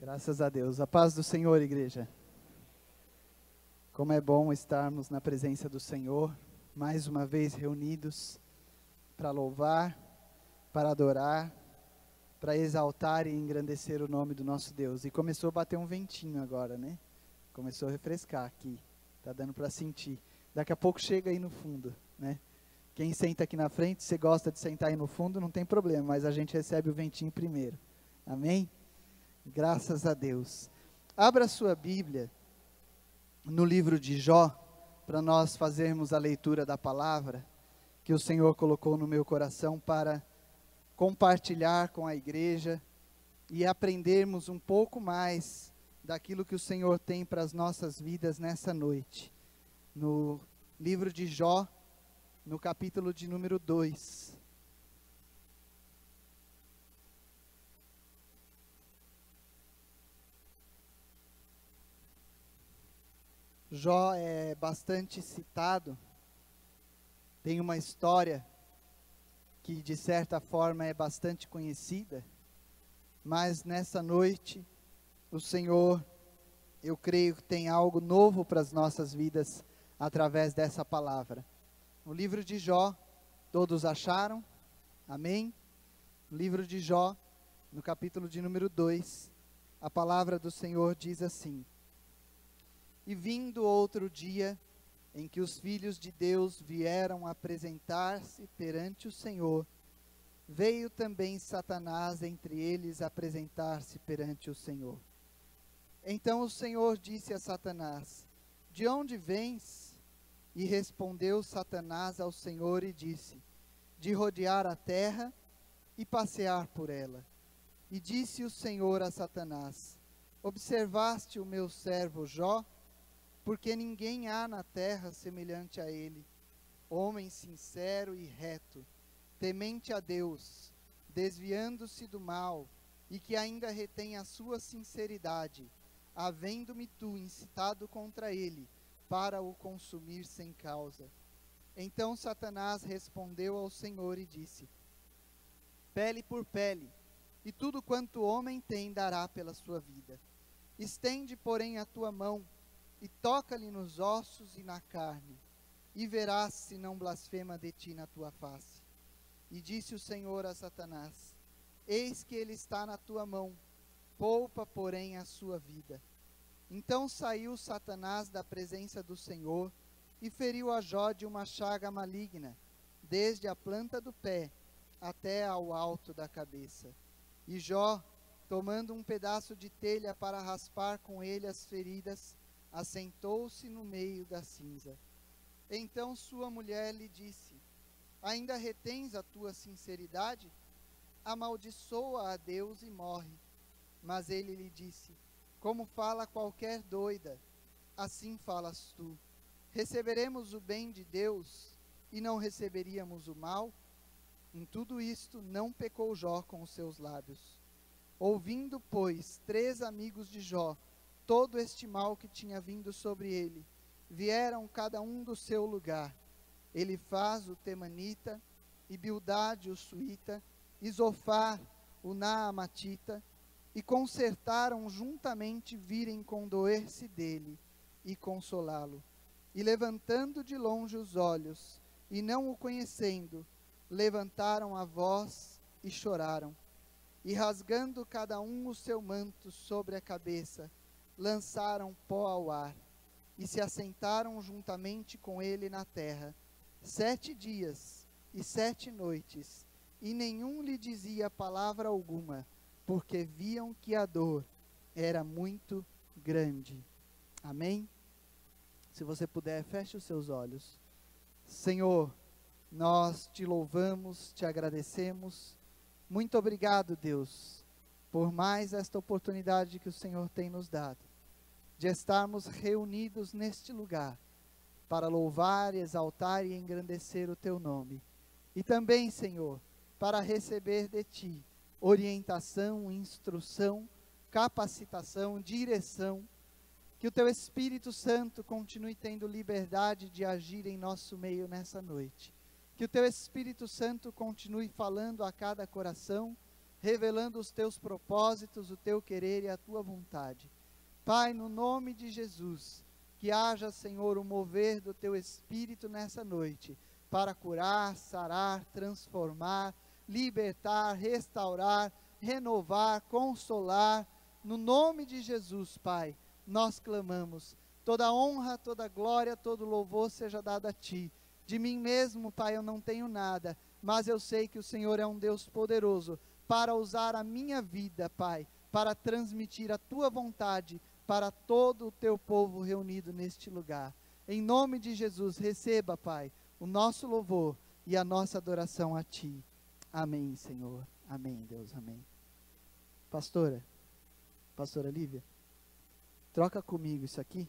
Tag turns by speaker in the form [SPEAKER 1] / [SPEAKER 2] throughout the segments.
[SPEAKER 1] Graças a Deus. A paz do Senhor, igreja. Como é bom estarmos na presença do Senhor, mais uma vez reunidos para louvar, para adorar, para exaltar e engrandecer o nome do nosso Deus. E começou a bater um ventinho agora, né? Começou a refrescar aqui. Tá dando para sentir. Daqui a pouco chega aí no fundo, né? Quem senta aqui na frente, se gosta de sentar aí no fundo, não tem problema, mas a gente recebe o ventinho primeiro. Amém? Graças a Deus. Abra sua Bíblia no livro de Jó, para nós fazermos a leitura da palavra que o Senhor colocou no meu coração para compartilhar com a igreja e aprendermos um pouco mais daquilo que o Senhor tem para as nossas vidas nessa noite. No livro de Jó, no capítulo de número 2. Jó é bastante citado, tem uma história que de certa forma é bastante conhecida, mas nessa noite o Senhor, eu creio que tem algo novo para as nossas vidas através dessa palavra. No livro de Jó, todos acharam? Amém? No livro de Jó, no capítulo de número 2, a palavra do Senhor diz assim: E vindo outro dia, em que os filhos de Deus vieram apresentar-se perante o Senhor, veio também Satanás entre eles apresentar-se perante o Senhor. Então o Senhor disse a Satanás: De onde vens? E respondeu Satanás ao Senhor e disse: De rodear a terra e passear por ela. E disse o Senhor a Satanás: Observaste o meu servo Jó? Porque ninguém há na terra semelhante a ele, homem sincero e reto, temente a Deus, desviando-se do mal, e que ainda retém a sua sinceridade, havendo-me tu incitado contra ele, para o consumir sem causa. Então Satanás respondeu ao Senhor e disse: Pele por pele, e tudo quanto homem tem dará pela sua vida. Estende, porém, a tua mão, e toca-lhe nos ossos e na carne, e verás se não blasfema de ti na tua face. E disse o Senhor a Satanás: Eis que ele está na tua mão, poupa, porém, a sua vida. Então saiu Satanás da presença do Senhor, e feriu a Jó de uma chaga maligna, desde a planta do pé até ao alto da cabeça. E Jó, tomando um pedaço de telha para raspar com ele as feridas, assentou-se no meio da cinza. Então sua mulher lhe disse: Ainda retens a tua sinceridade? Amaldiçoa a Deus e morre. Mas ele lhe disse: Como fala qualquer doida, assim falas tu. Receberemos o bem de Deus e não receberíamos o mal? Em tudo isto não pecou Jó com os seus lábios. Ouvindo, pois, 3 amigos de Jó todo este mal que tinha vindo sobre ele, vieram cada um do seu lugar. Elifaz o temanita, e Bildade o suíta, e Zofar o naamatita, e concertaram juntamente virem condoer-se dele e consolá-lo. E levantando de longe os olhos, e não o conhecendo, levantaram a voz e choraram. E rasgando cada um o seu manto sobre a cabeça, lançaram pó ao ar, e se assentaram juntamente com ele na terra, 7 dias e 7 noites, e nenhum lhe dizia palavra alguma, porque viam que a dor era muito grande. Amém? Se você puder, feche os seus olhos. Senhor, nós te louvamos, te agradecemos. Muito obrigado, Deus, por mais esta oportunidade que o Senhor tem nos dado, de estarmos reunidos neste lugar, para louvar, exaltar e engrandecer o teu nome. E também, Senhor, para receber de ti orientação, instrução, capacitação, direção, que o teu Espírito Santo continue tendo liberdade de agir em nosso meio nessa noite. Que o teu Espírito Santo continue falando a cada coração, revelando os teus propósitos, o teu querer e a tua vontade. Pai, no nome de Jesus, que haja, Senhor, o mover do teu Espírito nessa noite, para curar, sarar, transformar, libertar, restaurar, renovar, consolar. No nome de Jesus, Pai, nós clamamos. Toda honra, toda glória, todo louvor seja dado a Ti. De mim mesmo, Pai, eu não tenho nada, mas eu sei que o Senhor é um Deus poderoso para usar a minha vida, Pai, para transmitir a Tua vontade para todo o Teu povo reunido neste lugar. Em nome de Jesus, receba, Pai, o nosso louvor e a nossa adoração a Ti. Amém, Senhor. Amém, Deus. Amém. Pastora Lívia, troca comigo isso aqui.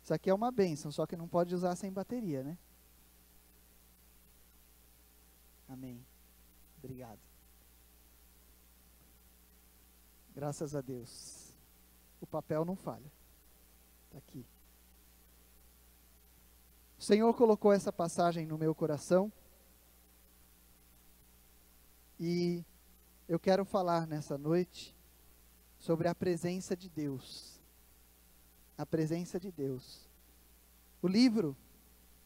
[SPEAKER 1] Isso aqui é uma bênção, só que não pode usar sem bateria, né? Amém. Obrigado. Graças a Deus. O papel não falha. Está aqui. O Senhor colocou essa passagem no meu coração. E eu quero falar nessa noite sobre a presença de Deus. A presença de Deus. O livro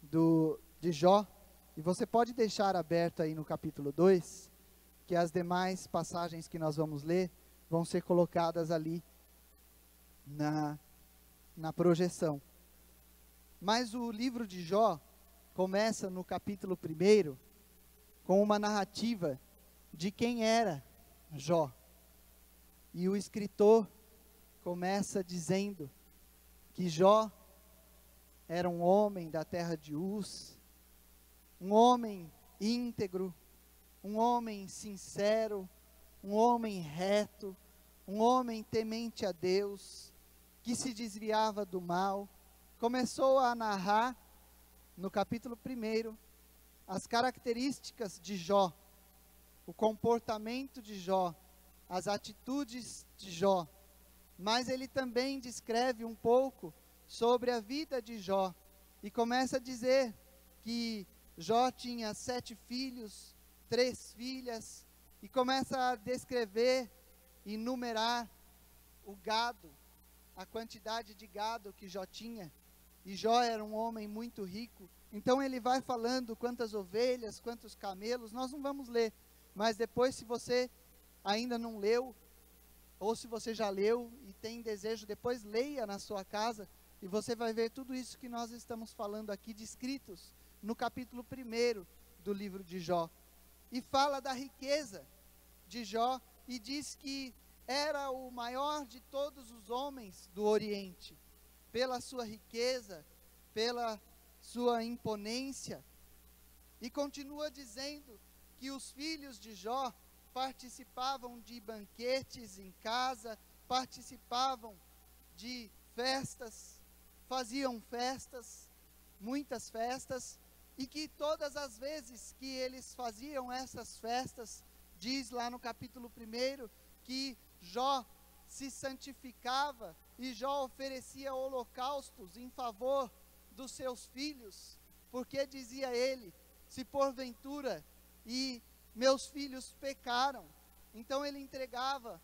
[SPEAKER 1] de Jó, e você pode deixar aberto aí no capítulo 2, que as demais passagens que nós vamos ler vão ser colocadas ali na projeção. Mas o livro de Jó começa no capítulo 1 com uma narrativa de quem era Jó. E o escritor começa dizendo que Jó era um homem da terra de Uz, um homem íntegro, um homem sincero, um homem reto, um homem temente a Deus, que se desviava do mal. Começou a narrar, no capítulo 1, as características de Jó, o comportamento de Jó, as atitudes de Jó, mas ele também descreve um pouco sobre a vida de Jó, e começa a dizer que Jó tinha 7 filhos, 3 filhas, e começa a descrever e numerar o gado, a quantidade de gado que Jó tinha, e Jó era um homem muito rico. Então ele vai falando quantas ovelhas, quantos camelos. Nós não vamos ler, mas depois, se você ainda não leu, ou se você já leu e tem desejo, depois leia na sua casa, e você vai ver tudo isso que nós estamos falando aqui, descritos no capítulo 1 do livro de Jó. E fala da riqueza de Jó, e diz que era o maior de todos os homens do Oriente, pela sua riqueza, pela sua imponência. E continua dizendo que os filhos de Jó participavam de banquetes em casa, participavam de festas, faziam festas, muitas festas, e que todas as vezes que eles faziam essas festas, diz lá no capítulo 1, que Jó se santificava e Jó oferecia holocaustos em favor dos seus filhos, porque dizia ele, se porventura e meus filhos pecaram, então ele entregava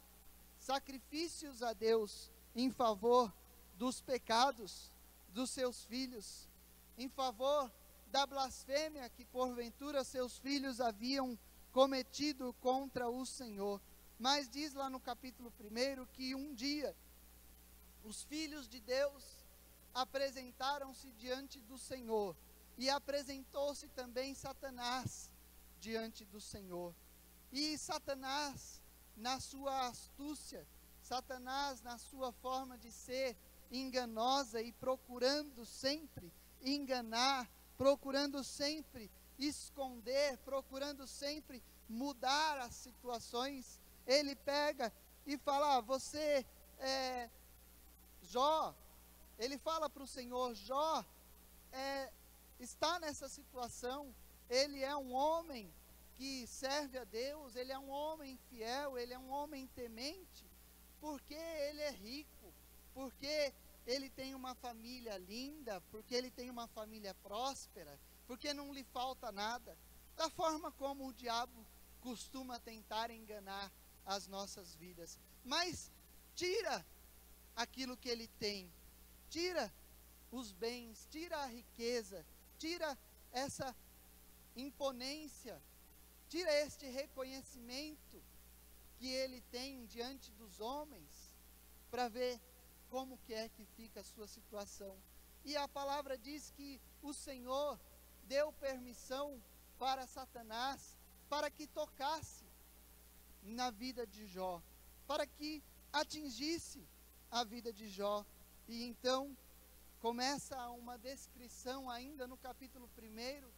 [SPEAKER 1] sacrifícios a Deus em favor dos pecados dos seus filhos, em favor da blasfêmia que porventura seus filhos haviam cometido contra o Senhor. Mas diz lá no capítulo 1 que um dia os filhos de Deus apresentaram-se diante do Senhor, e apresentou-se também Satanás diante do Senhor. E Satanás, na sua astúcia, Satanás, na sua forma de ser enganosa e procurando sempre enganar, procurando sempre esconder, procurando sempre mudar as situações, ele pega e fala, Jó, ele fala para o Senhor, Jó está nessa situação, ele é um homem que serve a Deus, ele é um homem fiel, ele é um homem temente, porque ele é rico, porque ele tem uma família linda, porque ele tem uma família próspera, porque não lhe falta nada, da forma como o diabo costuma tentar enganar as nossas vidas. Mas tira aquilo que ele tem, tira os bens, tira a riqueza, tira essa imponência, tira este reconhecimento que ele tem diante dos homens, para ver como que é que fica a sua situação. E a palavra diz que o Senhor deu permissão para Satanás, para que tocasse na vida de Jó, para que atingisse a vida de Jó. E então começa uma descrição ainda no capítulo 1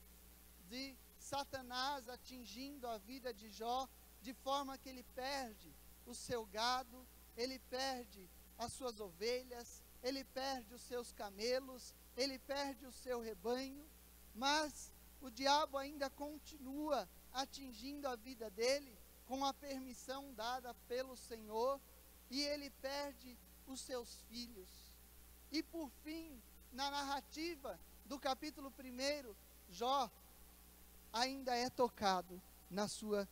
[SPEAKER 1] de Satanás atingindo a vida de Jó, de forma que ele perde o seu gado, ele perde as suas ovelhas, ele perde os seus camelos, ele perde o seu rebanho, mas o diabo ainda continua atingindo a vida dele, com a permissão dada pelo Senhor, e ele perde os seus filhos. E por fim, na narrativa do capítulo 1, Jó ainda é tocado na sua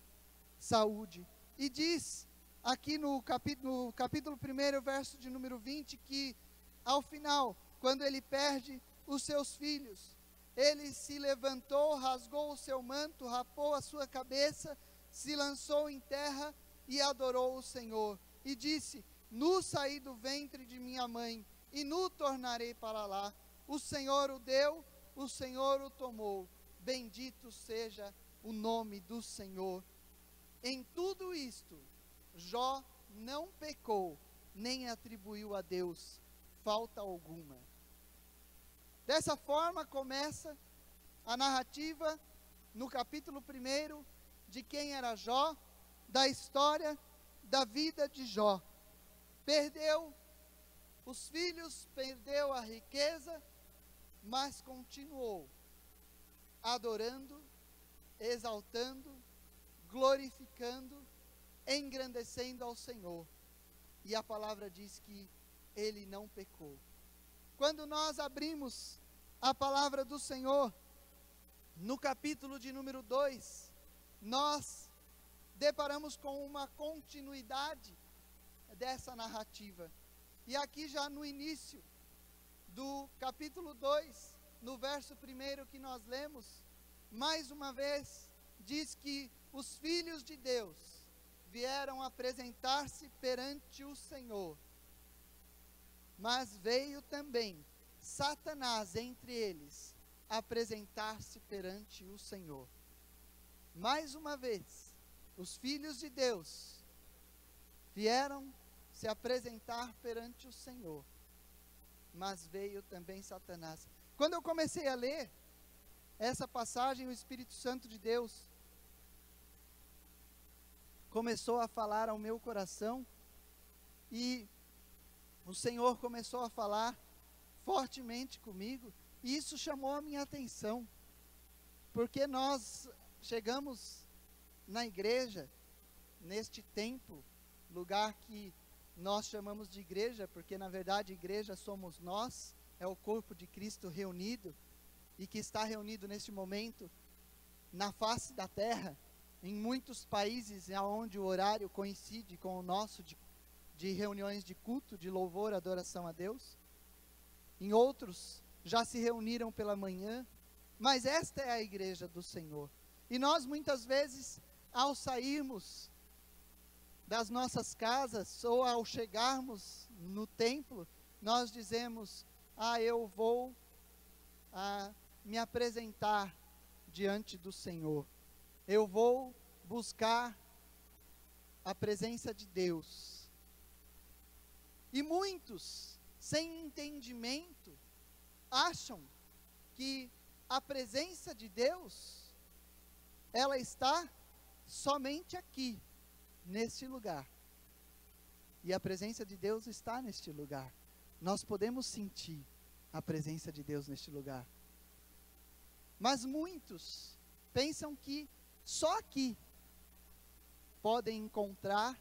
[SPEAKER 1] saúde. E diz aqui no capítulo 1, verso de número 20, que ao final, quando ele perde os seus filhos, ele se levantou, rasgou o seu manto, rapou a sua cabeça, se lançou em terra e adorou o Senhor. E disse: nu saí do ventre de minha mãe, e nu tornarei para lá. O Senhor o deu, o Senhor o tomou. Bendito seja o nome do Senhor. Em tudo isto, Jó não pecou, nem atribuiu a Deus falta alguma. Dessa forma começa a narrativa no capítulo 1 de quem era Jó, da história da vida de Jó. Perdeu os filhos, perdeu a riqueza, mas continuou adorando, exaltando, glorificando, engrandecendo ao Senhor. E a palavra diz que ele não pecou. Quando nós abrimos a palavra do Senhor, no capítulo de número 2, nós deparamos com uma continuidade dessa narrativa. E aqui já no início do capítulo 2, no verso 1 que nós lemos, mais uma vez, diz que os filhos de Deus vieram apresentar-se perante o Senhor. Mas veio também Satanás entre eles apresentar-se perante o Senhor. Mais uma vez, os filhos de Deus vieram se apresentar perante o Senhor, mas veio também Satanás. Quando eu comecei a ler essa passagem, o Espírito Santo de Deus começou a falar ao meu coração, e o Senhor começou a falar fortemente comigo, e isso chamou a minha atenção, porque nós chegamos na igreja, neste templo, lugar que nós chamamos de igreja, porque na verdade igreja somos nós, é o corpo de Cristo reunido, e que está reunido neste momento, na face da terra, em muitos países onde o horário coincide com o nosso de reuniões de culto, de louvor, adoração a Deus. Em outros, já se reuniram pela manhã, mas esta é a igreja do Senhor. E nós muitas vezes, ao sairmos das nossas casas, ou ao chegarmos no templo, nós dizemos: eu vou me apresentar diante do Senhor. Eu vou buscar a presença de Deus. E muitos, sem entendimento, acham que a presença de Deus, ela está somente aqui, neste lugar. E a presença de Deus está neste lugar. Nós podemos sentir a presença de Deus neste lugar. Mas muitos pensam que só aqui podem encontrar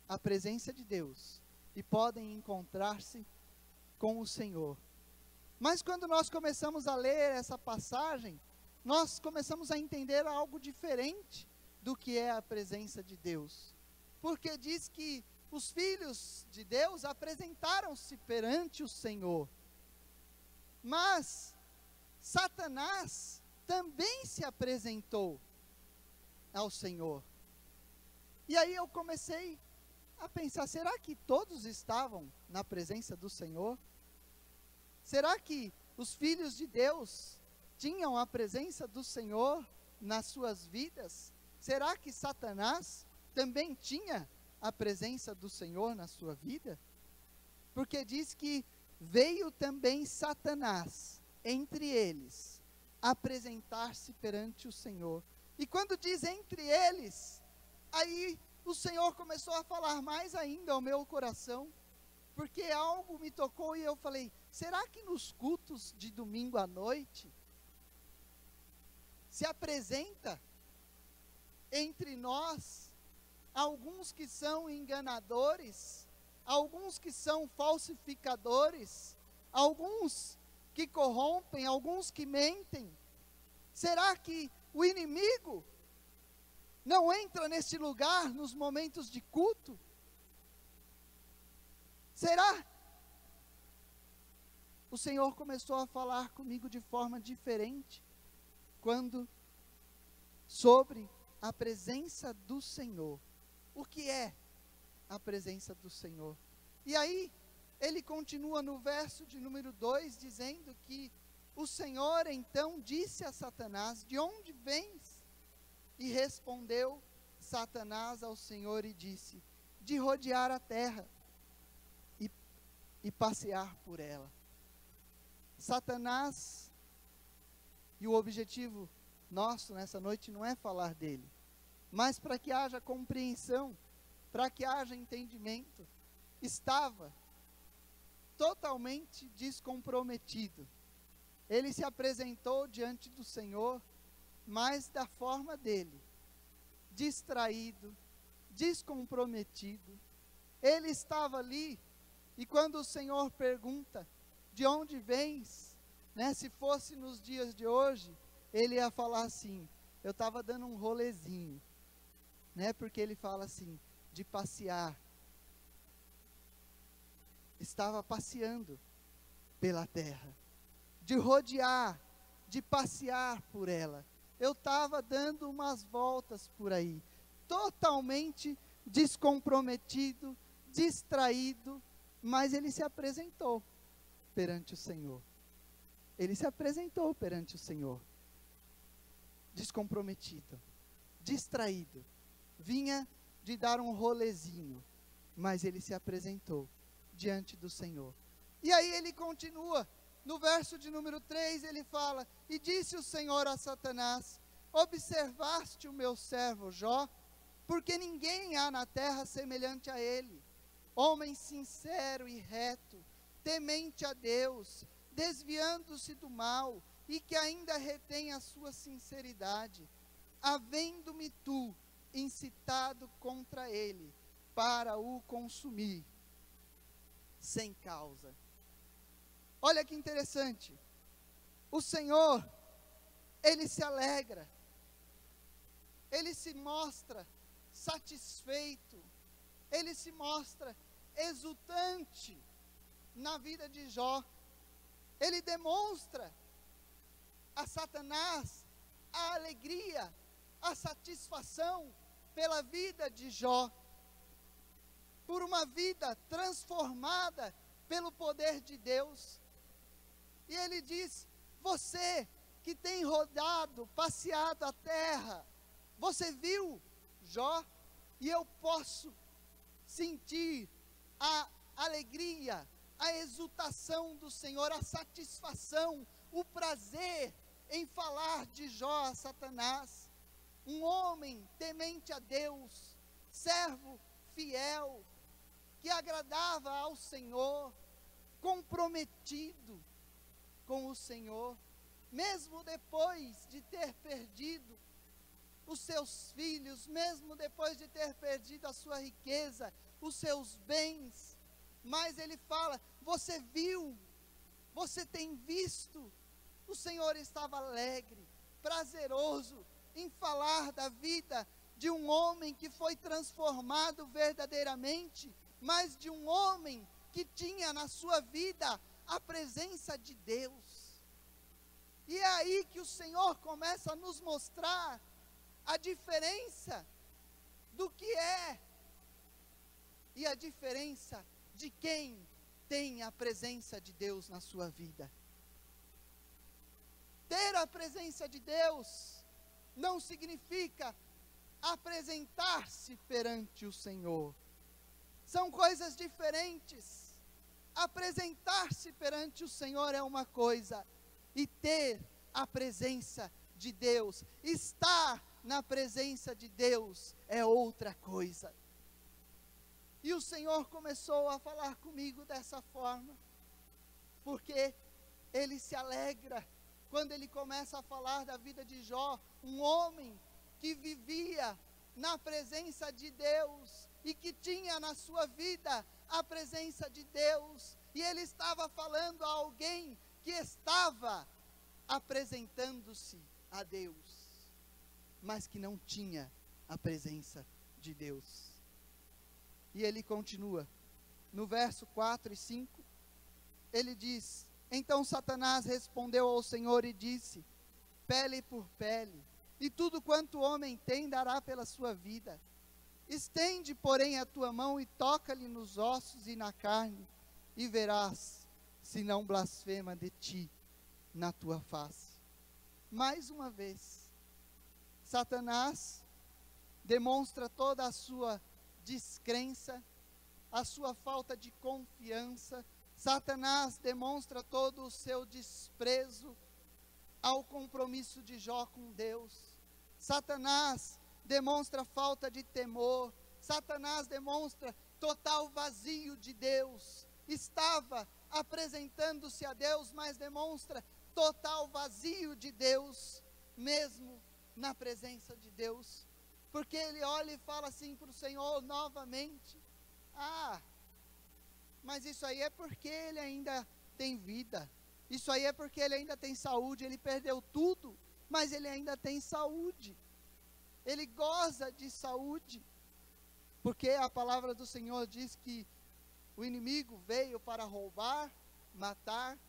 [SPEAKER 1] a presença de Deus e podem encontrar-se com o Senhor. Mas quando nós começamos a ler essa passagem, nós começamos a entender algo diferente do que é a presença de Deus. Porque diz que os filhos de Deus apresentaram-se perante o Senhor. Mas Satanás também se apresentou ao Senhor. E aí eu comecei a pensar, será que todos estavam na presença do Senhor? Será que os filhos de Deus tinham a presença do Senhor nas suas vidas? Será que Satanás também tinha a presença do Senhor na sua vida? Porque diz que veio também Satanás entre eles apresentar-se perante o Senhor. E quando diz entre eles, aí o Senhor começou a falar mais ainda ao meu coração, porque algo me tocou e eu falei, será que nos cultos de domingo à noite se apresenta entre nós alguns que são enganadores, alguns que são falsificadores, alguns que corrompem, alguns que mentem? Será que o inimigo não entra nesse lugar nos momentos de culto? Será? O Senhor começou a falar comigo de forma diferente, sobre a presença do Senhor. O que é a presença do Senhor? E aí, ele continua no verso de número 2, dizendo que o Senhor então disse a Satanás, de onde vens? E respondeu Satanás ao Senhor e disse, de rodear a terra e passear por ela. Satanás, e o objetivo nosso nessa noite não é falar dele, mas para que haja compreensão, para que haja entendimento, estava totalmente descomprometido. Ele se apresentou diante do Senhor, mas da forma dele, distraído, descomprometido. Ele estava ali, e quando o Senhor pergunta, de onde vens? Se fosse nos dias de hoje, ele ia falar assim, eu estava dando um rolezinho, porque ele fala assim, de passear. Estava passeando pela terra, de rodear, de passear por ela. Eu estava dando umas voltas por aí, totalmente descomprometido, distraído, mas ele se apresentou perante o Senhor. Ele se apresentou perante o Senhor, descomprometido, distraído, vinha de dar um rolezinho, mas ele se apresentou diante do Senhor. E aí ele continua, no verso de número 3, ele fala, e disse o Senhor a Satanás, observaste o meu servo Jó? Porque ninguém há na terra semelhante a ele, homem sincero e reto, temente a Deus, desviando-se do mal, e que ainda retém a sua sinceridade, havendo-me tu incitado contra ele, para o consumir, sem causa. Olha que interessante, o Senhor, ele se alegra, ele se mostra satisfeito, ele se mostra exultante na vida de Jó. Ele demonstra a Satanás a alegria, a satisfação pela vida de Jó, por uma vida transformada pelo poder de Deus. E ele diz, você que tem rodado, passeado a terra, você viu Jó? E eu posso sentir a alegria, a exultação do Senhor, a satisfação, o prazer em falar de Jó a Satanás, um homem temente a Deus, servo fiel, que agradava ao Senhor, comprometido com o Senhor, mesmo depois de ter perdido os seus filhos, mesmo depois de ter perdido a sua riqueza, os seus bens, mas ele fala, você viu, você tem visto, o Senhor estava alegre, prazeroso em falar da vida de um homem que foi transformado verdadeiramente, mas de um homem que tinha na sua vida a presença de Deus. E é aí que o Senhor começa a nos mostrar a diferença do que é e a diferença de quem tem a presença de Deus na sua vida. Ter a presença de Deus não significa apresentar-se perante o Senhor. São coisas diferentes. Apresentar-se perante o Senhor é uma coisa, e ter a presença de Deus, estar na presença de Deus é outra coisa. E o Senhor começou a falar comigo dessa forma, porque Ele se alegra quando Ele começa a falar da vida de Jó, um homem que vivia na presença de Deus, e que tinha na sua vida a presença de Deus, e Ele estava falando a alguém que estava apresentando-se a Deus, mas que não tinha a presença de Deus. E ele continua, no verso 4 e 5, ele diz: então Satanás respondeu ao Senhor e disse: pele por pele, e tudo quanto o homem tem dará pela sua vida. Estende, porém, a tua mão e toca-lhe nos ossos e na carne, e verás se não blasfema de ti na tua face. Mais uma vez, Satanás demonstra toda a sua descrença, a sua falta de confiança. Satanás demonstra todo o seu desprezo ao compromisso de Jó com Deus. Satanás demonstra falta de temor. Satanás demonstra total vazio de Deus. Estava apresentando-se a Deus, mas demonstra total vazio de Deus, mesmo na presença de Deus, porque ele olha e fala assim para o Senhor novamente: mas isso aí é porque ele ainda tem vida, isso aí é porque ele ainda tem saúde, ele perdeu tudo, mas ele ainda tem saúde, ele goza de saúde, porque a palavra do Senhor diz que o inimigo veio para roubar, matar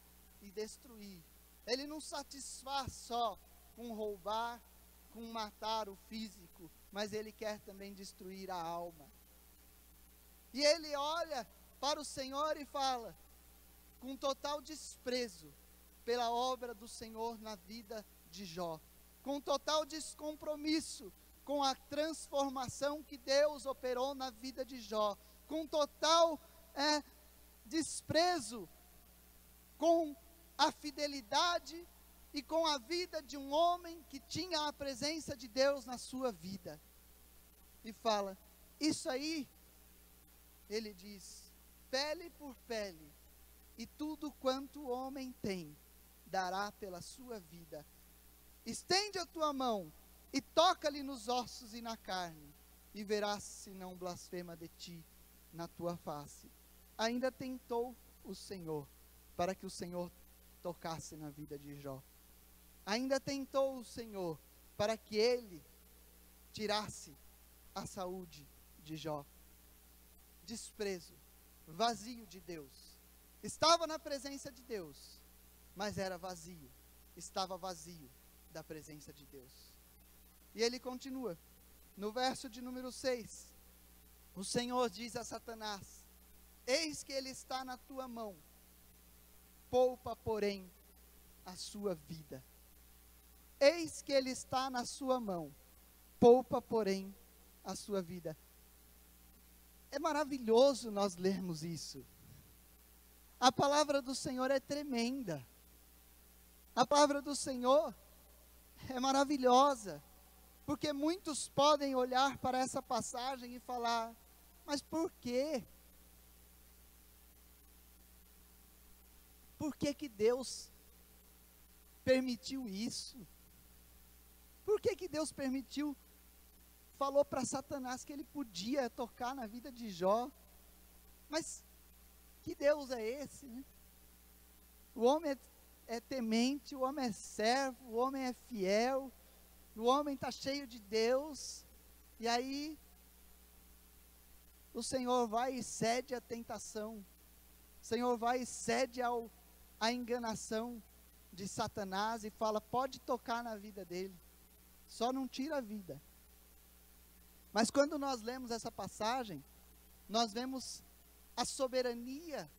[SPEAKER 1] e destruir. Ele não satisfaz só com roubar, com matar o físico, mas ele quer também destruir a alma. E ele olha para o Senhor e fala, com total desprezo pela obra do Senhor na vida de Jó, com total descompromisso com a transformação que Deus operou na vida de Jó, com total desprezo com a fidelidade e com a vida de um homem que tinha a presença de Deus na sua vida. E fala, isso aí, ele diz, pele por pele, e tudo quanto o homem tem, dará pela sua vida. Estende a tua mão, e toca-lhe nos ossos e na carne, e verás se não blasfema de ti na tua face. Ainda tentou o Senhor, para que o Senhor tocasse na vida de Jó. Ainda tentou o Senhor, para que ele tirasse a saúde de Jó. Desprezo, vazio de Deus. Estava na presença de Deus, mas era vazio. Estava vazio da presença de Deus. E ele continua, no verso de número 6, o Senhor diz a Satanás: eis que ele está na tua mão, poupa, porém, a sua vida. Eis que ele está na sua mão, poupa, porém, a sua vida. É maravilhoso nós lermos isso. A palavra do Senhor é tremenda. A palavra do Senhor é maravilhosa, porque muitos podem olhar para essa passagem e falar, mas por quê? Por que que Deus permitiu isso? Por que que Deus permitiu, falou para Satanás que ele podia tocar na vida de Jó? Mas que Deus é esse, né? O homem é temente, o homem é servo, o homem é fiel, o homem está cheio de Deus, E aí, o Senhor vai e cede à tentação. O Senhor vai e cede à enganação de Satanás e fala: pode tocar na vida dele, só não tira a vida. Mas quando nós lemos essa passagem, nós vemos a soberania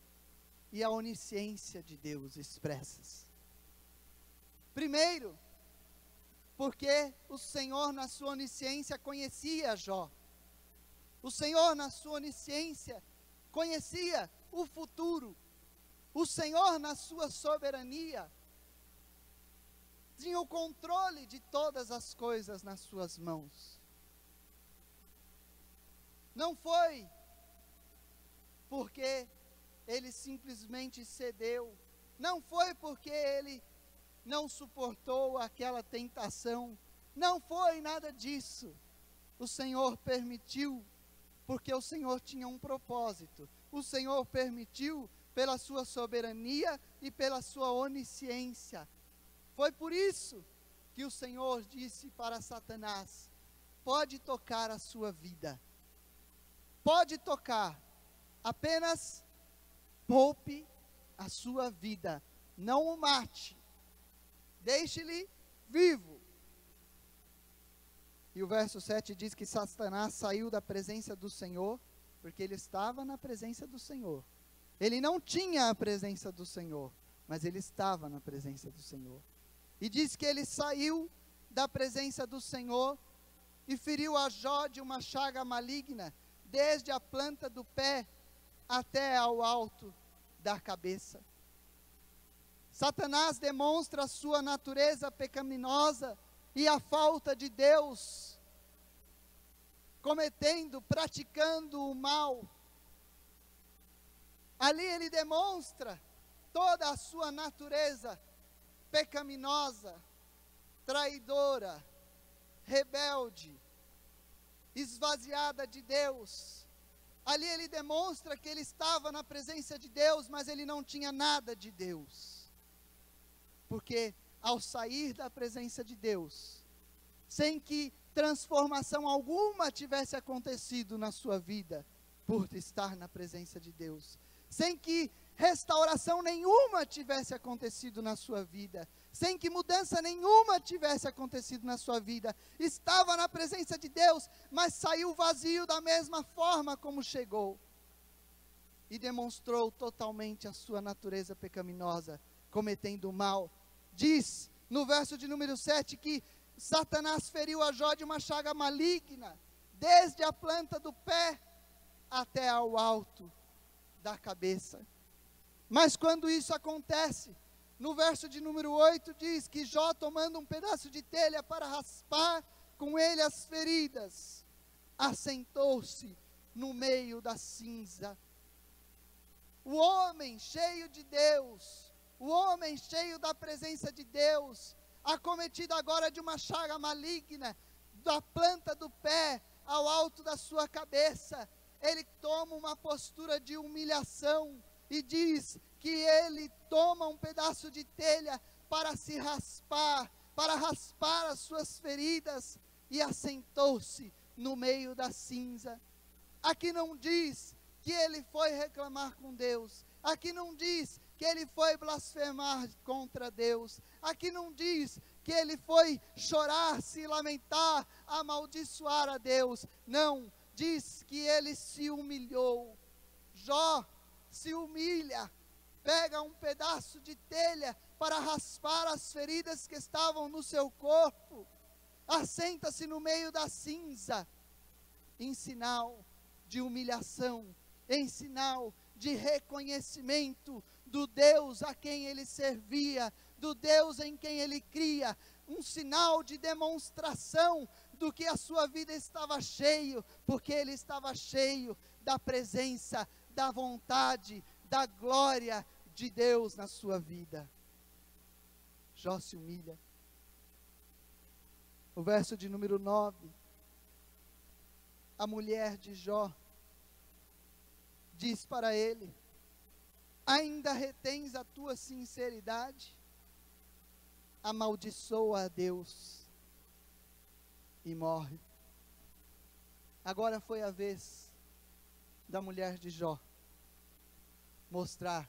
[SPEAKER 1] e a onisciência de Deus expressas. Primeiro, porque o Senhor na sua onisciência conhecia Jó. O Senhor na sua onisciência conhecia o futuro. O Senhor na sua soberania tinha o controle de todas as coisas nas suas mãos. Não foi porque ele simplesmente cedeu, não foi porque ele não suportou aquela tentação, não foi nada disso. O Senhor permitiu, porque o Senhor tinha um propósito. O Senhor permitiu pela sua soberania e pela sua onisciência. Foi por isso que o Senhor disse para Satanás: pode tocar a sua vida, pode tocar, apenas poupe a sua vida, não o mate, deixe-lhe vivo. E o verso 7 diz que Satanás saiu da presença do Senhor, porque ele estava na presença do Senhor. Ele não tinha a presença do Senhor, mas ele estava na presença do Senhor. E diz que ele saiu da presença do Senhor e feriu a Jó de uma chaga maligna, desde a planta do pé até ao alto da cabeça. Satanás demonstra a sua natureza pecaminosa e a falta de Deus, praticando o mal. Ali ele demonstra toda a sua natureza pecaminosa, traidora, rebelde, esvaziada de Deus. Ali ele demonstra que ele estava na presença de Deus, mas ele não tinha nada de Deus. Porque ao sair da presença de Deus, sem que transformação alguma tivesse acontecido na sua vida, por estar na presença de Deus, sem que restauração nenhuma tivesse acontecido na sua vida, sem que mudança nenhuma tivesse acontecido na sua vida, estava na presença de Deus, mas saiu vazio da mesma forma como chegou, e demonstrou totalmente a sua natureza pecaminosa, cometendo o mal. Diz no verso de número 7 que Satanás feriu a Jó de uma chaga maligna, desde a planta do pé até ao alto da cabeça. Mas quando isso acontece, no verso de número 8 diz que Jó, tomando um pedaço de telha para raspar com ele as feridas, assentou-se no meio da cinza. O homem cheio de Deus, o homem cheio da presença de Deus, acometido agora de uma chaga maligna, da planta do pé ao alto da sua cabeça, ele toma uma postura de humilhação e diz que ele toma um pedaço de telha para se raspar, para raspar as suas feridas, e assentou-se no meio da cinza. Aqui não diz que ele foi reclamar com Deus, aqui não diz que ele foi blasfemar contra Deus, aqui não diz que ele foi chorar, se lamentar, amaldiçoar a Deus. Não, diz que ele se humilhou. Jó se humilha, pega um pedaço de telha para raspar as feridas que estavam no seu corpo, assenta-se no meio da cinza, em sinal de humilhação, em sinal de reconhecimento do Deus a quem ele servia, do Deus em quem ele cria, um sinal de demonstração do que a sua vida estava cheio, porque ele estava cheio da presença, da vontade, da glória de Deus na sua vida. Jó se humilha. O verso de número 9, a mulher de Jó diz para ele: ainda retens a tua sinceridade? Amaldiçoa a Deus e morre. Agora foi a vez da mulher de Jó mostrar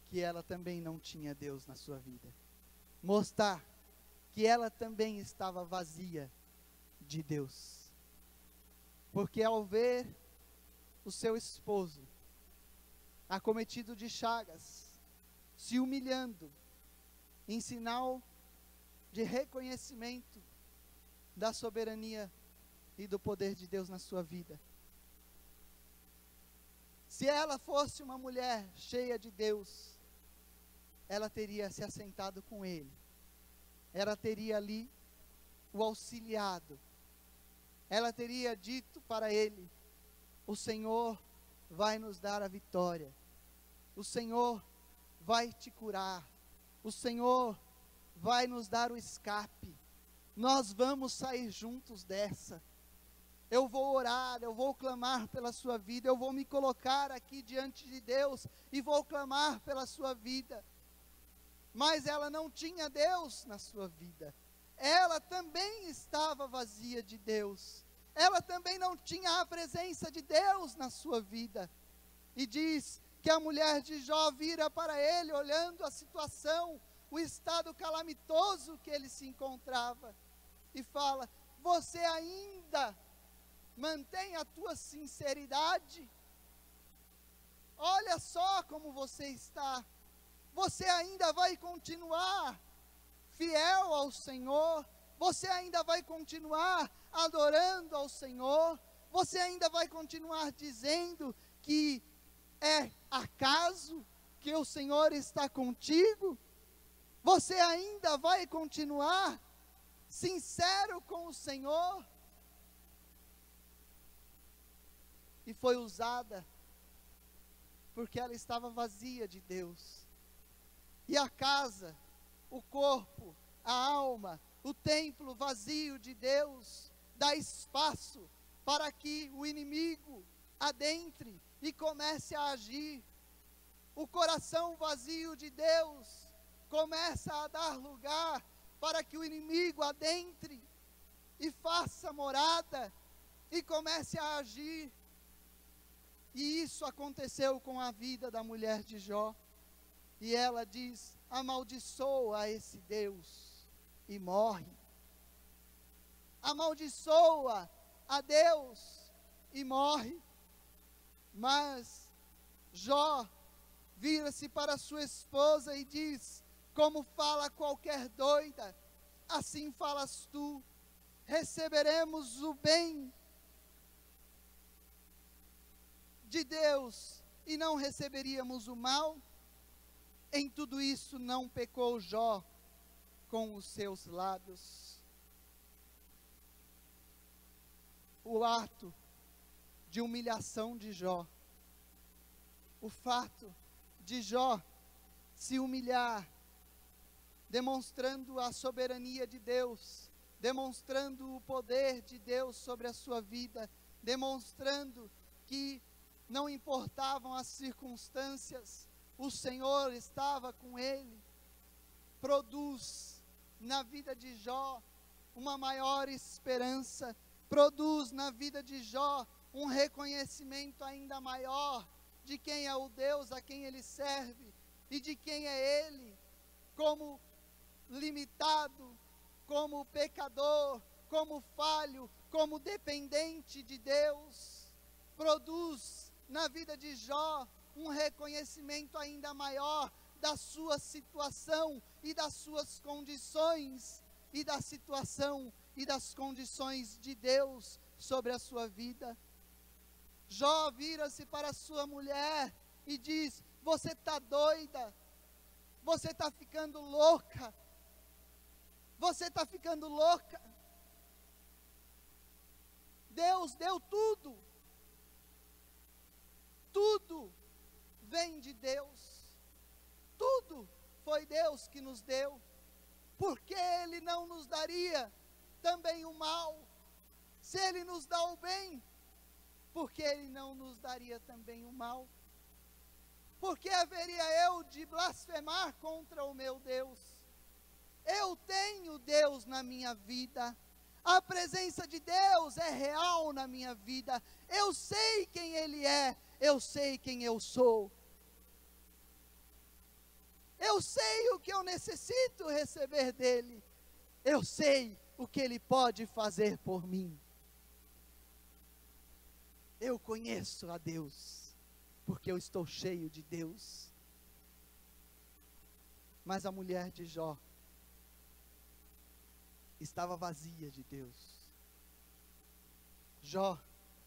[SPEAKER 1] que ela também não tinha Deus na sua vida. Mostrar que ela também estava vazia de Deus. Porque ao ver o seu esposo acometido de chagas, se humilhando, em sinal de reconhecimento da soberania e do poder de Deus na sua vida. Se ela fosse uma mulher cheia de Deus, ela teria se assentado com ele. Ela teria ali o auxiliado. Ela teria dito para ele: o Senhor vai nos dar a vitória. O Senhor vai te curar. O Senhor vai nos dar o escape. Nós vamos sair juntos dessa. Eu vou orar, eu vou clamar pela sua vida, eu vou me colocar aqui diante de Deus e vou clamar pela sua vida. Mas ela não tinha Deus na sua vida. Ela também estava vazia de Deus. Ela também não tinha a presença de Deus na sua vida. E diz que a mulher de Jó vira para ele, olhando a situação, o estado calamitoso que ele se encontrava, e fala: você ainda mantém a tua sinceridade? Olha só como você está. Você ainda vai continuar fiel ao Senhor? Você ainda vai continuar adorando ao Senhor? Você ainda vai continuar dizendo que é acaso que o Senhor está contigo? Você ainda vai continuar sincero com o Senhor? E foi usada porque ela estava vazia de Deus. E a casa, o corpo, a alma, o templo vazio de Deus, dá espaço para que o inimigo adentre e comece a agir. O coração vazio de Deus começa a dar lugar para que o inimigo adentre e faça morada e comece a agir. E isso aconteceu com a vida da mulher de Jó. E ela diz: amaldiçoa esse Deus e morre. Amaldiçoa a Deus e morre. Mas Jó vira-se para sua esposa e diz: como fala qualquer doida, assim falas tu. Receberemos o bem de Deus e não receberíamos o mal? Em tudo isso não pecou Jó com os seus lábios. O ato de humilhação de Jó, o fato de Jó se humilhar, demonstrando a soberania de Deus, demonstrando o poder de Deus sobre a sua vida, demonstrando que não importavam as circunstâncias, o Senhor estava com ele, produz na vida de Jó uma maior esperança, produz na vida de Jó um reconhecimento ainda maior de quem é o Deus a quem ele serve e de quem é ele, como limitado, como pecador, como falho, como dependente de Deus. Produz na vida de Jó um reconhecimento ainda maior da sua situação e das suas condições, e da situação e das condições de Deus sobre a sua vida. Jó vira-se para sua mulher e diz: você está doida, você está ficando louca, você está ficando louca. Deus deu tudo, tudo vem de Deus, tudo foi Deus que nos deu. Por que Ele não nos daria também o mal? Se Ele nos dá o bem, por que Ele não nos daria também o mal? Por que haveria eu de blasfemar contra o meu Deus? Eu tenho Deus na minha vida. A presença de Deus é real na minha vida. Eu sei quem Ele é. Eu sei quem eu sou. Eu sei o que eu necessito receber dEle. Eu sei o que Ele pode fazer por mim. Eu conheço a Deus, porque eu estou cheio de Deus. Mas a mulher de Jó estava vazia de Deus. Jó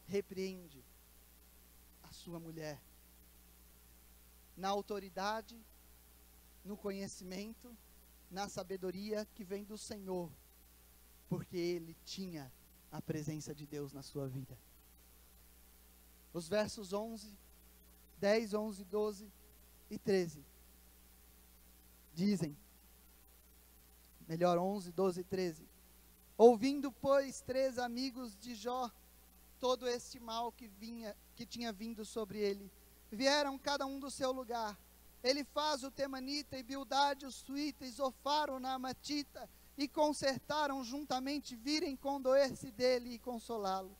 [SPEAKER 1] repreende a sua mulher na autoridade, no conhecimento, na sabedoria que vem do Senhor, porque ele tinha a presença de Deus na sua vida. Os versos 10, 11, 12 e 13 dizem, 11, 12 e 13. Ouvindo, pois, 3 amigos de Jó todo este mal que tinha vindo sobre ele, vieram cada um do seu lugar. Elifaz o temanita e Bildade o suíta e Zofar o naamatita, e concertaram juntamente virem condoer-se dele e consolá-lo.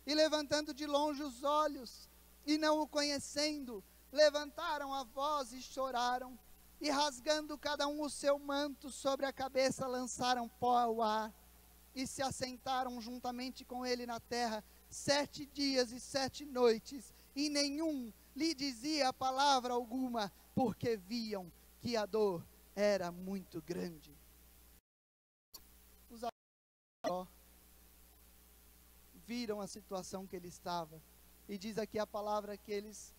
[SPEAKER 1] E levantando de longe os olhos, e não o conhecendo, levantaram a voz e choraram, e rasgando cada um o seu manto sobre a cabeça, lançaram pó ao ar, e se assentaram juntamente com ele na terra 7 dias e 7 noites, e nenhum lhe dizia palavra alguma, porque viam que a dor era muito grande. Os amigos viram a situação que ele estava, e diz aqui a palavra que eles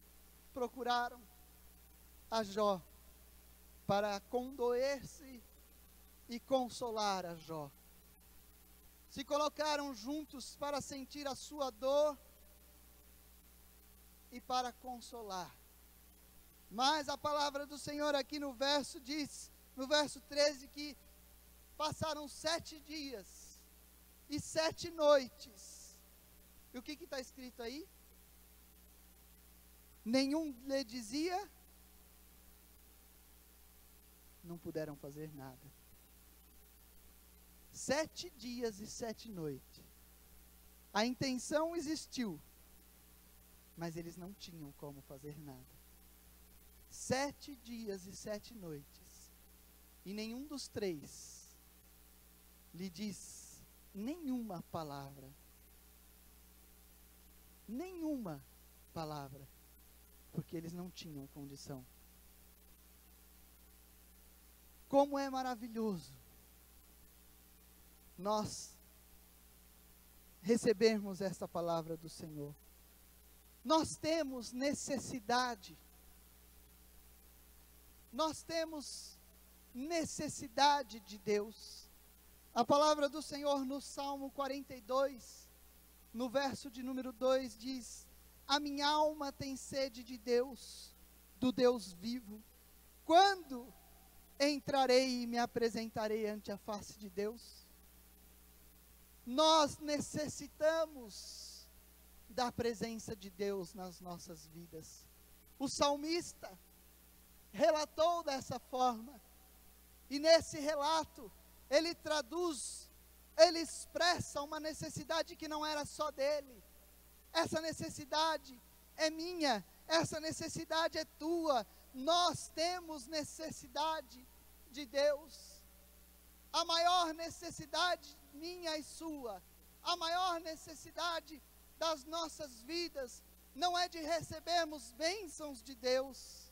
[SPEAKER 1] procuraram a Jó, para condoer-se e consolar a Jó. Se colocaram juntos para sentir a sua dor e para consolar. Mas a palavra do Senhor aqui no verso diz, no verso 13, que passaram 7 dias e 7 noites. E o que está escrito aí? Nenhum lhe dizia, não puderam fazer nada. 7 dias e 7 noites. A intenção existiu, mas eles não tinham como fazer nada. 7 dias e 7 noites. E nenhum dos 3 lhe diz nenhuma palavra. Nenhuma palavra. Porque eles não tinham condição. Como é maravilhoso nós recebermos esta palavra do Senhor. Nós temos necessidade. Nós temos necessidade de Deus. A palavra do Senhor no Salmo 42, no verso de número 2, diz: a minha alma tem sede de Deus, do Deus vivo. Quando entrarei e me apresentarei ante a face de Deus? Nós necessitamos da presença de Deus nas nossas vidas. O salmista relatou dessa forma, e nesse relato, ele traduz, ele expressa uma necessidade que não era só dele. Essa necessidade é minha, essa necessidade é tua. Nós temos necessidade de Deus. A maior necessidade minha e sua, a maior necessidade das nossas vidas, não é de recebermos bênçãos de Deus.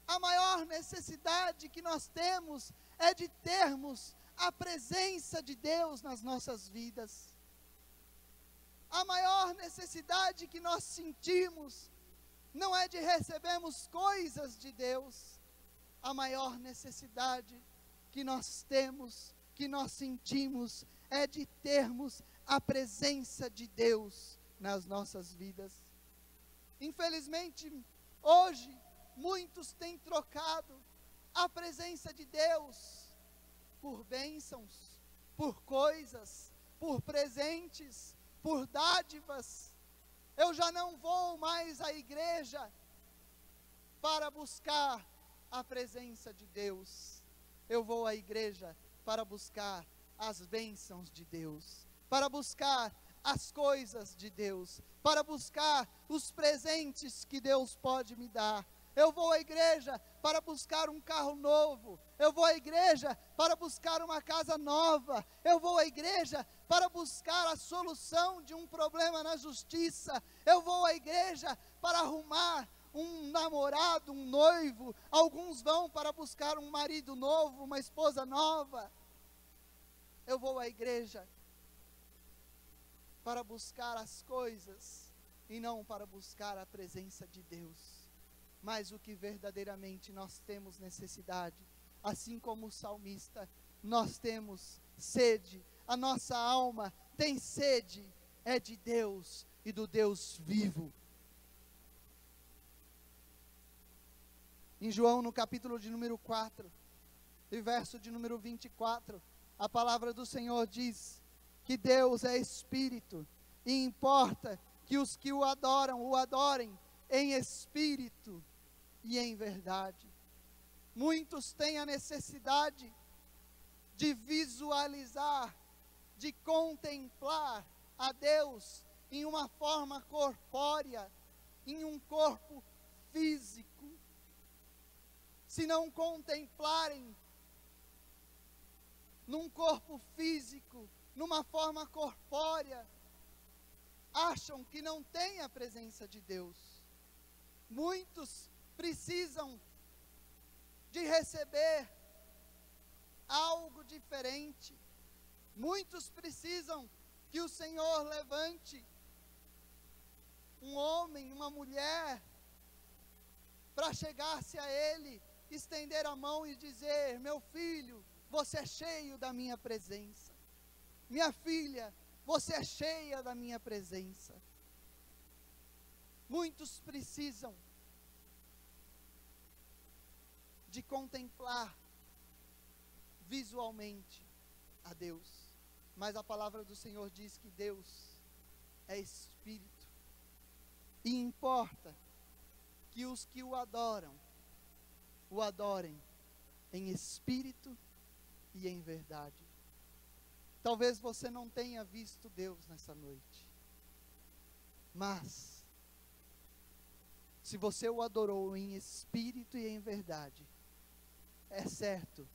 [SPEAKER 1] A maior necessidade que nós temos é de termos a presença de Deus nas nossas vidas. A maior necessidade que nós sentimos não é de recebermos coisas de Deus. A maior necessidade que nós temos, que nós sentimos, é de termos a presença de Deus nas nossas vidas. Infelizmente, hoje, muitos têm trocado a presença de Deus por bênçãos, por coisas, por presentes, por dádivas. Eu já não vou mais à igreja para buscar a presença de Deus. Eu vou à igreja para buscar as bênçãos de Deus. para buscar as coisas de Deus, para buscar os presentes que Deus pode me dar. Eu vou à igreja para buscar um carro novo. Eu vou à igreja para buscar uma casa nova. Eu vou à igreja para buscar a solução de um problema na justiça. Eu vou à igreja para arrumar um namorado, um noivo. Alguns vão para buscar um marido novo, uma esposa nova. Eu vou à igreja para buscar as coisas e não para buscar a presença de Deus. Mas o que verdadeiramente nós temos necessidade, assim como o salmista, nós temos sede, a nossa alma tem sede, é de Deus e do Deus vivo. Em João, no capítulo de número 4, e verso de número 24, a palavra do Senhor diz que Deus é Espírito, e importa que os que o adorem em espírito e em verdade. Muitos têm a necessidade de visualizar, de contemplar a Deus em uma forma corpórea, em um corpo físico. Se não contemplarem num corpo físico, numa forma corpórea, acham que não tem a presença de Deus. Muitos precisam de receber algo diferente. Muitos precisam que o Senhor levante um homem, uma mulher, para chegar-se a Ele, estender a mão e dizer: meu filho, você é cheio da minha presença. Minha filha, você é cheia da minha presença. Muitos precisam de contemplar visualmente a Deus, mas a palavra do Senhor diz que Deus é Espírito, e importa que os que o adorem em espírito e em verdade. Talvez você não tenha visto Deus nessa noite, mas se você o adorou em espírito e em verdade, é certo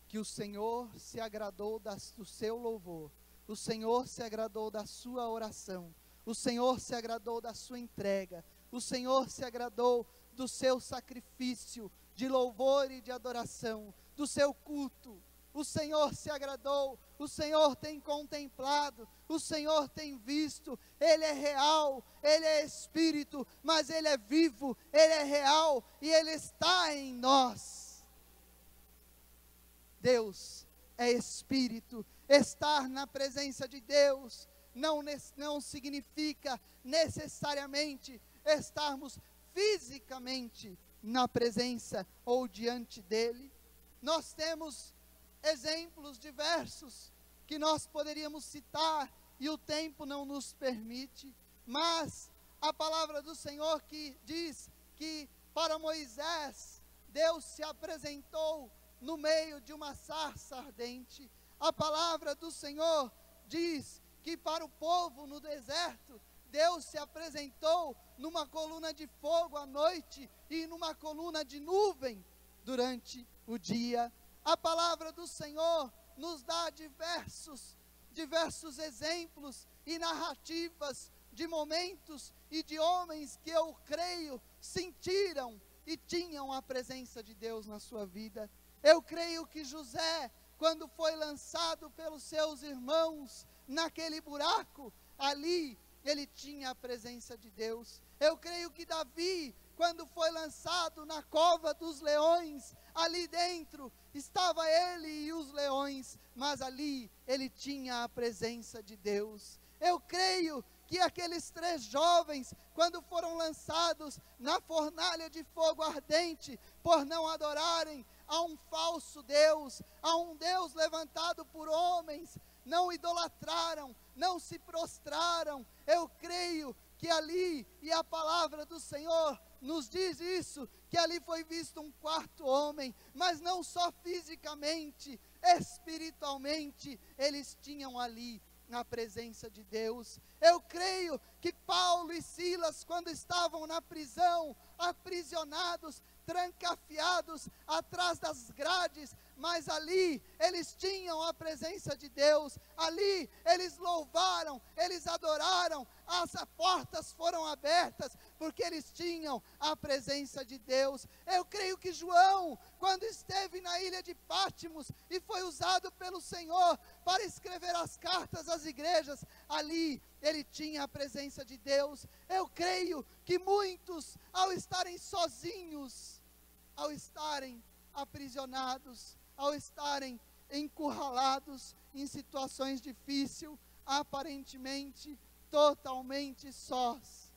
[SPEAKER 1] que o Senhor se agradou do seu louvor, o Senhor se agradou da sua oração, o Senhor se agradou da sua entrega, o Senhor se agradou do seu sacrifício de louvor e de adoração, do seu culto. O Senhor se agradou, o Senhor tem contemplado, o Senhor tem visto. Ele é real, Ele é Espírito, mas Ele é vivo, Ele é real e Ele está em nós. Deus é Espírito. Estar na presença de Deus não significa necessariamente estarmos fisicamente na presença ou diante dEle. Nós temos exemplos diversos que nós poderíamos citar e o tempo não nos permite, mas a palavra do Senhor que diz que para Moisés Deus se apresentou no meio de uma sarça ardente. A palavra do Senhor diz que para o povo no deserto Deus se apresentou numa coluna de fogo à noite e numa coluna de nuvem durante o dia. A palavra do Senhor nos dá diversos exemplos e narrativas de momentos e de homens que eu creio sentiram e tinham a presença de Deus na sua vida. Eu creio que José, quando foi lançado pelos seus irmãos naquele buraco, ali ele tinha a presença de Deus. Eu creio que Davi, quando foi lançado na cova dos leões, ali dentro estava ele e os leões, mas ali ele tinha a presença de Deus. Eu creio que aqueles 3 jovens, quando foram lançados na fornalha de fogo ardente, por não adorarem a um falso Deus, a um Deus levantado por homens, não idolatraram, não se prostraram. Eu creio que ali, e a palavra do Senhor nos diz isso, que ali foi visto um 4º homem, mas não só fisicamente, espiritualmente, eles tinham ali na presença de Deus. Eu creio que Paulo e Silas, quando estavam na prisão, aprisionados, trancafiados atrás das grades, mas ali eles tinham a presença de Deus, ali eles louvaram, eles adoraram, as portas foram abertas, porque eles tinham a presença de Deus. Eu creio que João, quando esteve na ilha de Pátimos, e foi usado pelo Senhor para escrever as cartas às igrejas, ali ele tinha a presença de Deus. Eu creio que muitos, ao estarem sozinhos, ao estarem aprisionados, ao estarem encurralados em situações difíceis, aparentemente totalmente sós,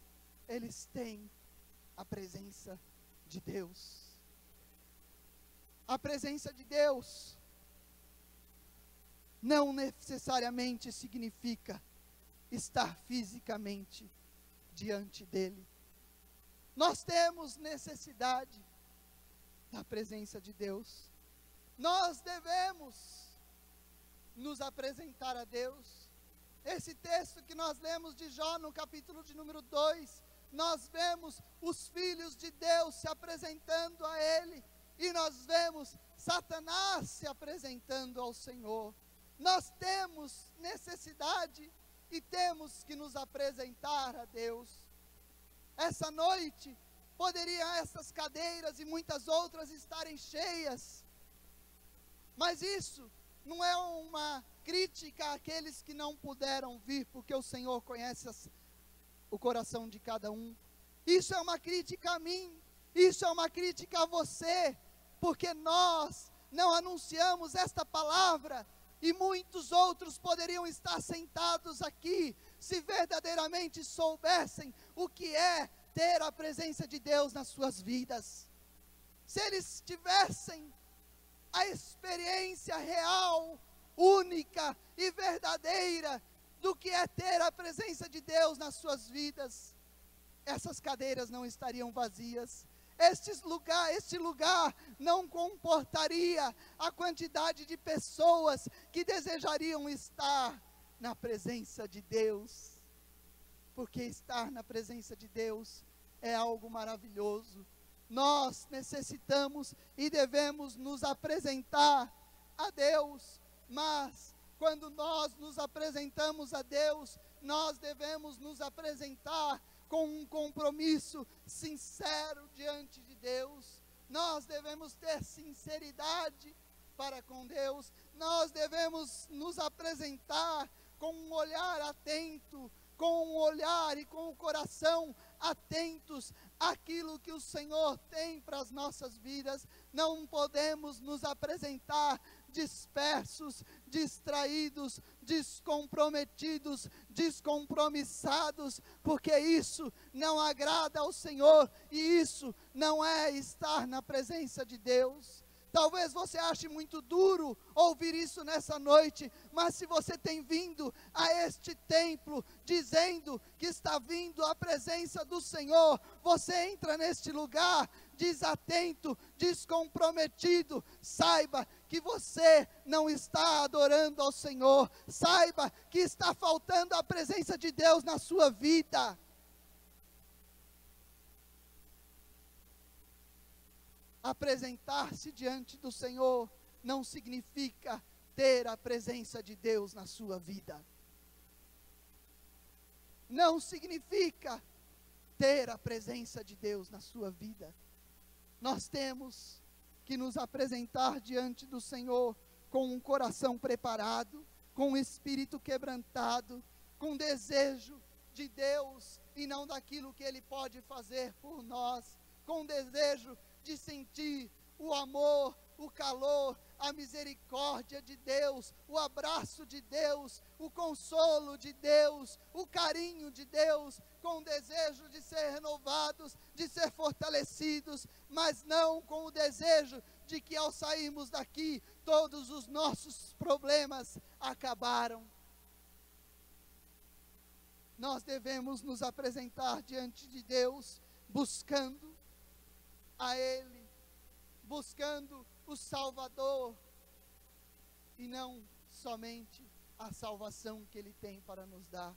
[SPEAKER 1] eles têm a presença de Deus. A presença de Deus não necessariamente significa estar fisicamente diante dele. Nós temos necessidade da presença de Deus. Nós devemos nos apresentar a Deus. Esse texto que nós lemos de Jó, no capítulo de número 2, nós vemos os filhos de Deus se apresentando a Ele, e nós vemos Satanás se apresentando ao Senhor. Nós temos necessidade e temos que nos apresentar a Deus. Essa noite, poderiam essas cadeiras e muitas outras estarem cheias, mas isso não é uma crítica àqueles que não puderam vir, porque o Senhor conhece o coração de cada um. Isso é uma crítica a mim, isso é uma crítica a você, porque nós não anunciamos esta palavra, e muitos outros poderiam estar sentados aqui, se verdadeiramente soubessem o que é ter a presença de Deus nas suas vidas. Se eles tivessem a experiência real, única e verdadeira do que é ter a presença de Deus nas suas vidas, essas cadeiras não estariam vazias. Este lugar não comportaria a quantidade de pessoas que desejariam estar na presença de Deus, porque estar na presença de Deus é algo maravilhoso. Nós necessitamos e devemos nos apresentar a Deus, mas quando nós nos apresentamos a Deus, nós devemos nos apresentar com um compromisso sincero diante de Deus. Nós devemos ter sinceridade para com Deus. Nós devemos nos apresentar com um olhar atento, com um olhar e com o coração atentos àquilo que o Senhor tem para as nossas vidas. Não podemos nos apresentar dispersos, distraídos, descomprometidos, descompromissados, porque isso não agrada ao Senhor, e isso não é estar na presença de Deus. Talvez você ache muito duro ouvir isso nessa noite, mas se você tem vindo a este templo dizendo que está vindo a presença do Senhor, você entra neste lugar desatento, descomprometido, saiba que você não está adorando ao Senhor, saiba que está faltando a presença de Deus na sua vida. Apresentar-se diante do Senhor não significa ter a presença de Deus na sua vida. Não significa ter a presença de Deus na sua vida. Nós temos que nos apresentar diante do Senhor com um coração preparado, com um espírito quebrantado, com desejo de Deus e não daquilo que Ele pode fazer por nós, com desejo de sentir o amor, o calor, a misericórdia de Deus, o abraço de Deus, o consolo de Deus, o carinho de Deus, com o desejo de ser renovados, de ser fortalecidos, mas não com o desejo de que ao sairmos daqui, todos os nossos problemas acabaram. Nós devemos nos apresentar diante de Deus, buscando a Ele, buscando o Salvador, e não somente a salvação que Ele tem para nos dar,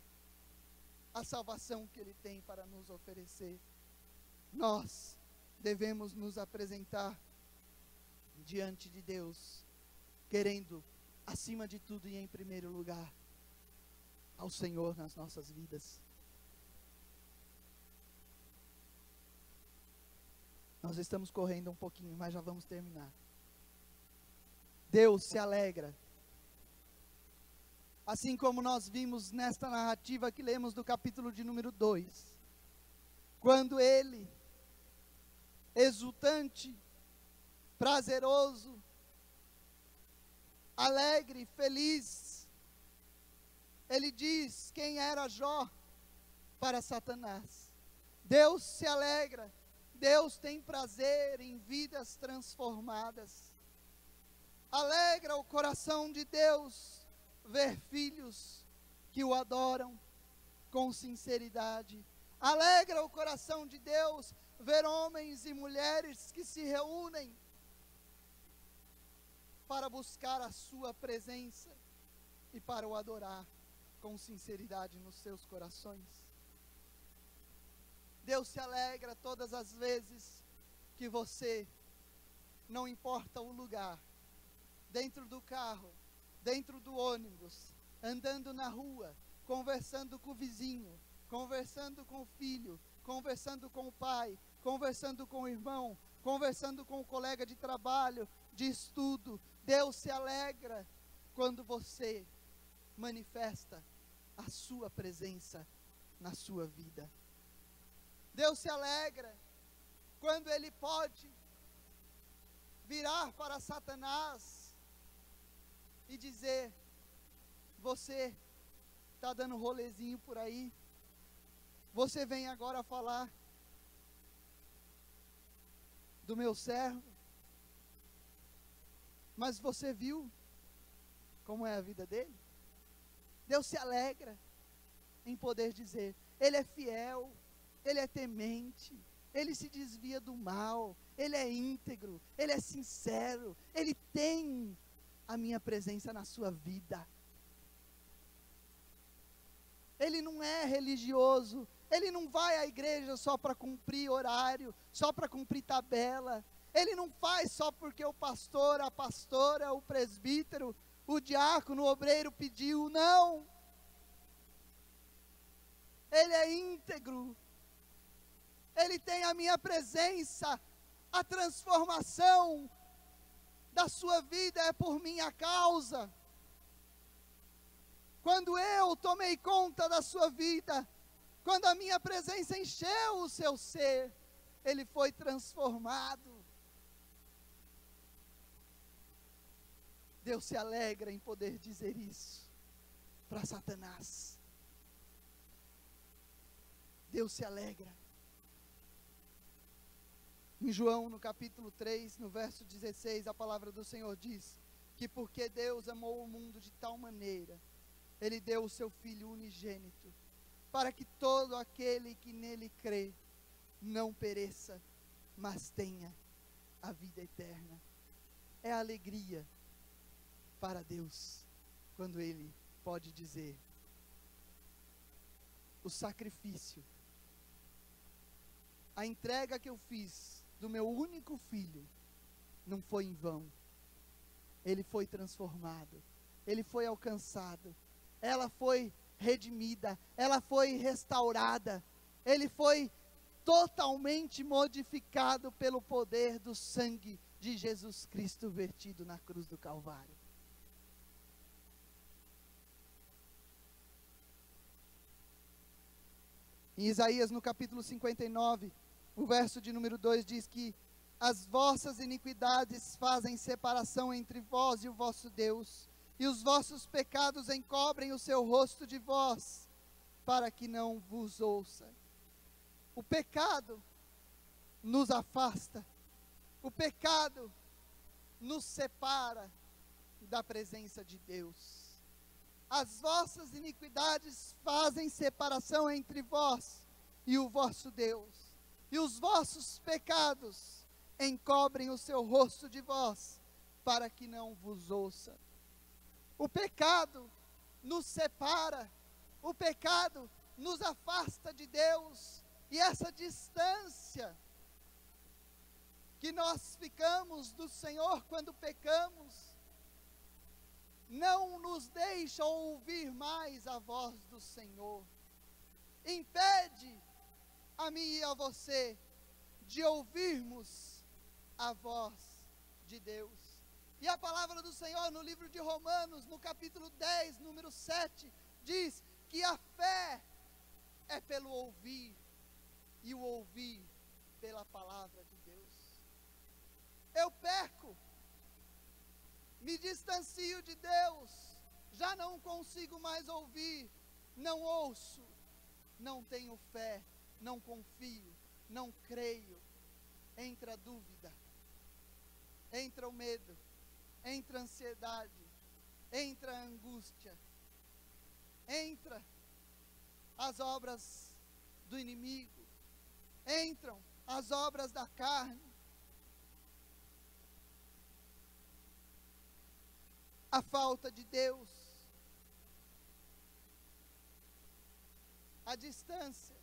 [SPEAKER 1] a salvação que Ele tem para nos oferecer. Nós devemos nos apresentar diante de Deus, querendo, acima de tudo e em primeiro lugar, ao Senhor nas nossas vidas. Nós estamos correndo um pouquinho, mas já vamos terminar. Deus se alegra. Assim como nós vimos nesta narrativa que lemos do capítulo de número 2. Quando Ele, exultante, prazeroso, alegre, feliz, Ele diz quem era Jó para Satanás. Deus se alegra. Deus tem prazer em vidas transformadas. Alegra o coração de Deus ver filhos que o adoram com sinceridade. Alegra o coração de Deus ver homens e mulheres que se reúnem para buscar a sua presença e para o adorar com sinceridade nos seus corações. Deus se alegra todas as vezes que você, não importa o lugar, dentro do carro, dentro do ônibus, andando na rua, conversando com o vizinho, conversando com o filho, conversando com o pai, conversando com o irmão, conversando com o colega de trabalho, de estudo. Deus se alegra quando você manifesta a sua presença na sua vida. Deus se alegra quando Ele pode virar para Satanás e dizer: você está dando rolezinho por aí, você vem agora falar do meu servo, mas você viu como é a vida dele? Deus se alegra em poder dizer: ele é fiel, ele é temente, ele se desvia do mal, ele é íntegro, ele é sincero, ele tem a minha presença na sua vida. Ele não é religioso, ele não vai à igreja só para cumprir horário, só para cumprir tabela. Ele não faz só porque o pastor, a pastora, o presbítero, o diácono, o obreiro pediu, não. Ele é íntegro. Ele tem a minha presença, a transformação da sua vida é por minha causa. Quando eu tomei conta da sua vida, quando a minha presença encheu o seu ser, ele foi transformado. Deus se alegra em poder dizer isso para Satanás. Deus se alegra. Em João, no capítulo 3, no verso 16, a palavra do Senhor diz que porque Deus amou o mundo de tal maneira, Ele deu o seu Filho unigênito, para que todo aquele que nele crê, não pereça, mas tenha a vida eterna. É alegria para Deus, quando Ele pode dizer: o sacrifício, a entrega que eu fiz do meu único filho, não foi em vão. Ele foi transformado, ele foi alcançado, ela foi redimida, ela foi restaurada, ele foi totalmente modificado pelo poder do sangue de Jesus Cristo vertido na cruz do Calvário. Em Isaías, no capítulo 59, o verso de número 2 diz que as vossas iniquidades fazem separação entre vós e o vosso Deus, e os vossos pecados encobrem o seu rosto de vós, para que não vos ouça. O pecado nos afasta, o pecado nos separa da presença de Deus. As vossas iniquidades fazem separação entre vós e o vosso Deus, e os vossos pecados encobrem o seu rosto de vós, para que não vos ouça. O pecado nos separa, o pecado nos afasta de Deus, e essa distância que nós ficamos do Senhor quando pecamos, não nos deixa ouvir mais a voz do Senhor, impede a mim e a você de ouvirmos a voz de Deus. E a palavra do Senhor no livro de Romanos, no capítulo 10, número 7, diz que a fé é pelo ouvir, e o ouvir pela palavra de Deus. Eu peco, me distancio de Deus, já não consigo mais ouvir, não ouço, não tenho fé, não confio, não creio. Entra a dúvida, entra o medo, entra a ansiedade, entra a angústia, entra as obras do inimigo, entram as obras da carne, a falta de Deus, a distância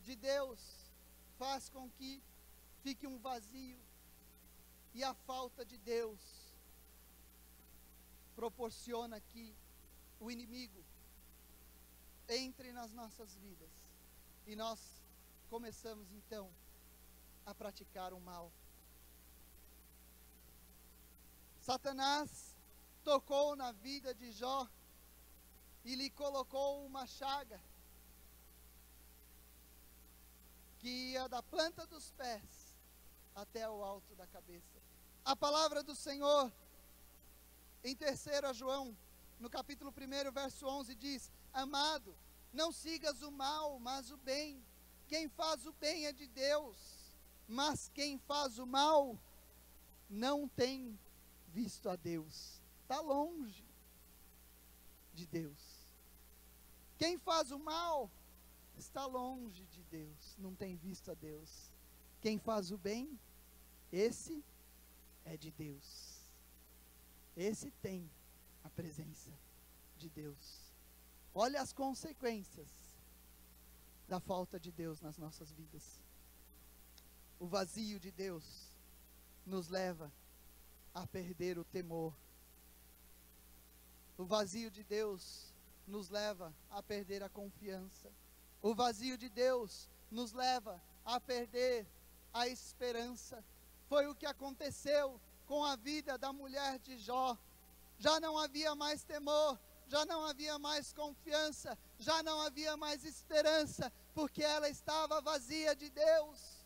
[SPEAKER 1] de Deus faz com que fique um vazio, e a falta de Deus proporciona que o inimigo entre nas nossas vidas, e nós começamos então a praticar o mal. Satanás tocou na vida de Jó e lhe colocou uma chaga que ia da planta dos pés até o alto da cabeça. A palavra do Senhor em 3 João, no capítulo 1, verso 11, diz: amado, não sigas o mal, mas o bem. Quem faz o bem é de Deus, mas quem faz o mal não tem visto a Deus, está longe de Deus. Quem faz o mal está longe de Deus, não tem visto a Deus. Quem faz o bem, esse é de Deus, esse tem a presença de Deus. Olha as consequências da falta de Deus nas nossas vidas. O vazio de Deus nos leva a perder o temor. O vazio de Deus nos leva a perder a confiança. O vazio de Deus nos leva a perder a esperança. Foi o que aconteceu com a vida da mulher de Jó. Já não havia mais temor, já não havia mais confiança, já não havia mais esperança, porque ela estava vazia de Deus.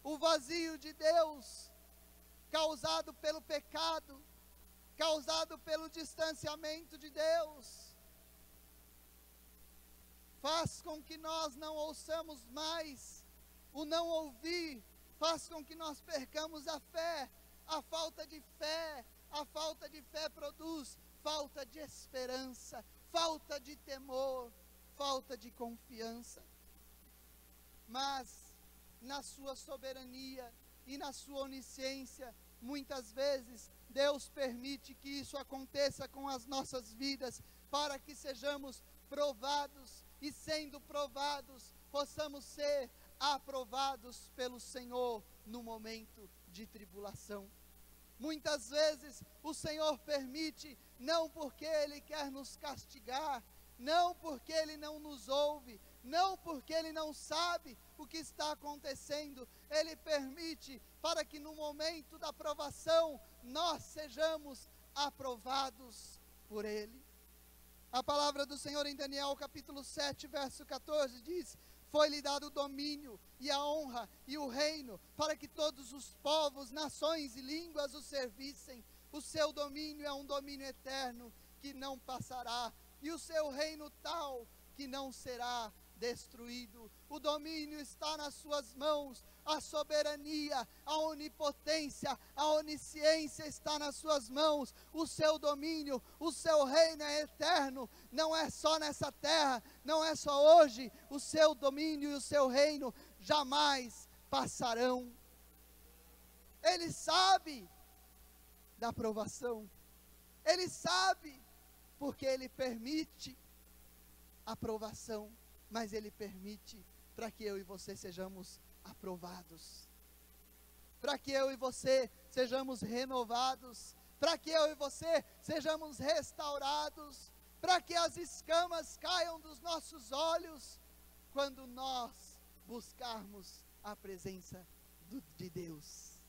[SPEAKER 1] O vazio de Deus, causado pelo pecado, causado pelo distanciamento de Deus, faz com que nós não ouçamos mais. O não ouvir faz com que nós percamos a fé. A falta de fé produz falta de esperança, falta de temor, falta de confiança. Mas na sua soberania e na sua onisciência, muitas vezes Deus permite que isso aconteça com as nossas vidas, para que sejamos provados, e sendo provados, possamos ser aprovados pelo Senhor no momento de tribulação. Muitas vezes o Senhor permite, não porque Ele quer nos castigar, não porque Ele não nos ouve, não porque Ele não sabe o que está acontecendo. Ele permite para que no momento da provação nós sejamos aprovados por Ele. A palavra do Senhor em Daniel capítulo 7, verso 14 diz: foi-lhe dado o domínio e a honra e o reino, para que todos os povos, nações e línguas o servissem. O seu domínio é um domínio eterno, que não passará, e o seu reino tal, que não será destruído. O domínio está nas suas mãos, a soberania, a onipotência, a onisciência está nas suas mãos. O seu domínio, o seu reino é eterno, não é só nessa terra, não é só hoje. O seu domínio e o seu reino jamais passarão. Ele sabe da provação, Ele sabe porque Ele permite a provação, mas Ele permite para que eu e você sejamos aprovados, para que eu e você sejamos renovados, para que eu e você sejamos restaurados, para que as escamas caiam dos nossos olhos, quando nós buscarmos a presença de Deus.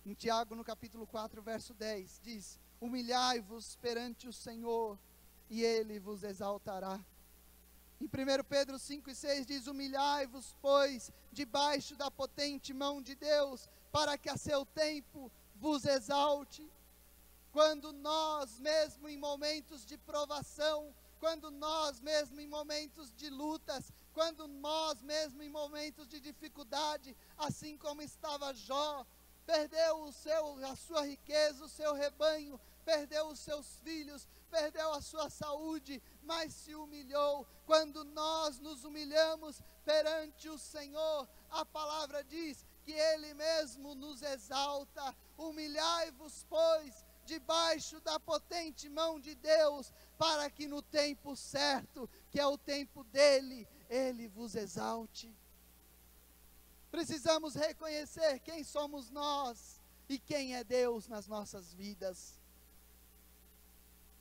[SPEAKER 1] Em Tiago, no capítulo 4, verso 10, diz: humilhai-vos perante o Senhor, e Ele vos exaltará. Em 1 Pedro 5 e 6 diz: humilhai-vos, pois, debaixo da potente mão de Deus, para que a seu tempo vos exalte. Quando nós mesmo em momentos de provação, quando nós mesmo em momentos de lutas, quando nós mesmo em momentos de dificuldade, assim como estava Jó, perdeu a sua riqueza, o seu rebanho, perdeu os seus filhos, perdeu a sua saúde, mas se humilhou. Quando nós nos humilhamos perante o Senhor, a palavra diz que Ele mesmo nos exalta. Humilhai-vos, pois, debaixo da potente mão de Deus, para que no tempo certo, que é o tempo dEle, Ele vos exalte. Precisamos reconhecer quem somos nós e quem é Deus nas nossas vidas.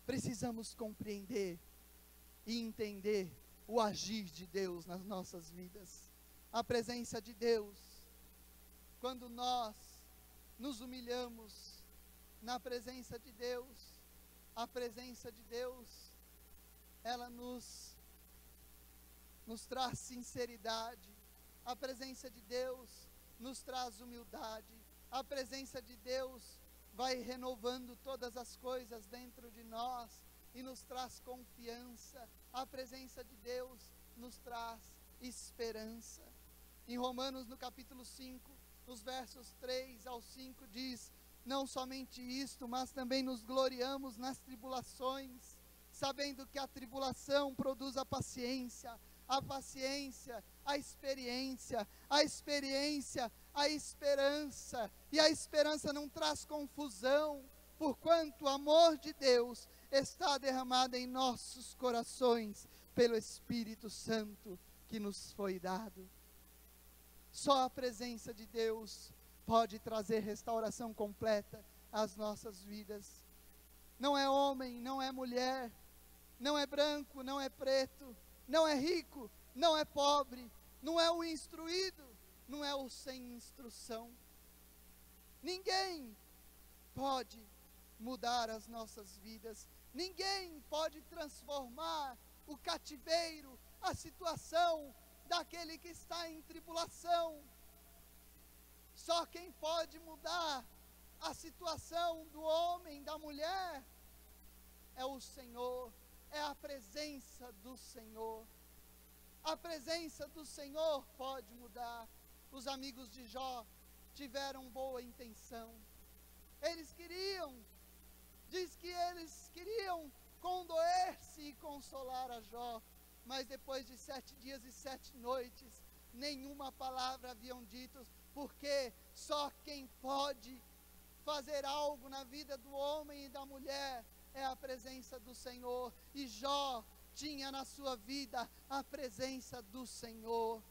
[SPEAKER 1] Precisamos compreender e entender o agir de Deus nas nossas vidas. A presença de Deus, quando nós nos humilhamos na presença de Deus, a presença de Deus, ela nos traz sinceridade. A presença de Deus nos traz humildade. A presença de Deus vai renovando todas as coisas dentro de nós e nos traz confiança. A presença de Deus nos traz esperança. Em Romanos, no capítulo 5, nos versos 3 ao 5, diz: não somente isto, mas também nos gloriamos nas tribulações, sabendo que a tribulação produz a paciência, a experiência, a esperança, e a esperança não traz confusão, porquanto o amor de Deus está derramado em nossos corações, pelo Espírito Santo que nos foi dado. Só a presença de Deus pode trazer restauração completa às nossas vidas. Não é homem, não é mulher, não é branco, não é preto, não é rico, não é pobre, não é o instruído, não é o sem instrução. Ninguém pode mudar as nossas vidas, ninguém pode transformar o cativeiro, a situação daquele que está em tribulação. Só quem pode mudar a situação do homem, da mulher, é o Senhor. É a presença do Senhor. A presença do Senhor pode mudar. Os amigos de Jó tiveram boa intenção. Diz que eles queriam condoer-se e consolar a Jó, mas depois de 7 dias e 7 noites, nenhuma palavra haviam dito, porque só quem pode fazer algo na vida do homem e da mulher é a presença do Senhor. E Jó tinha na sua vida a presença do Senhor.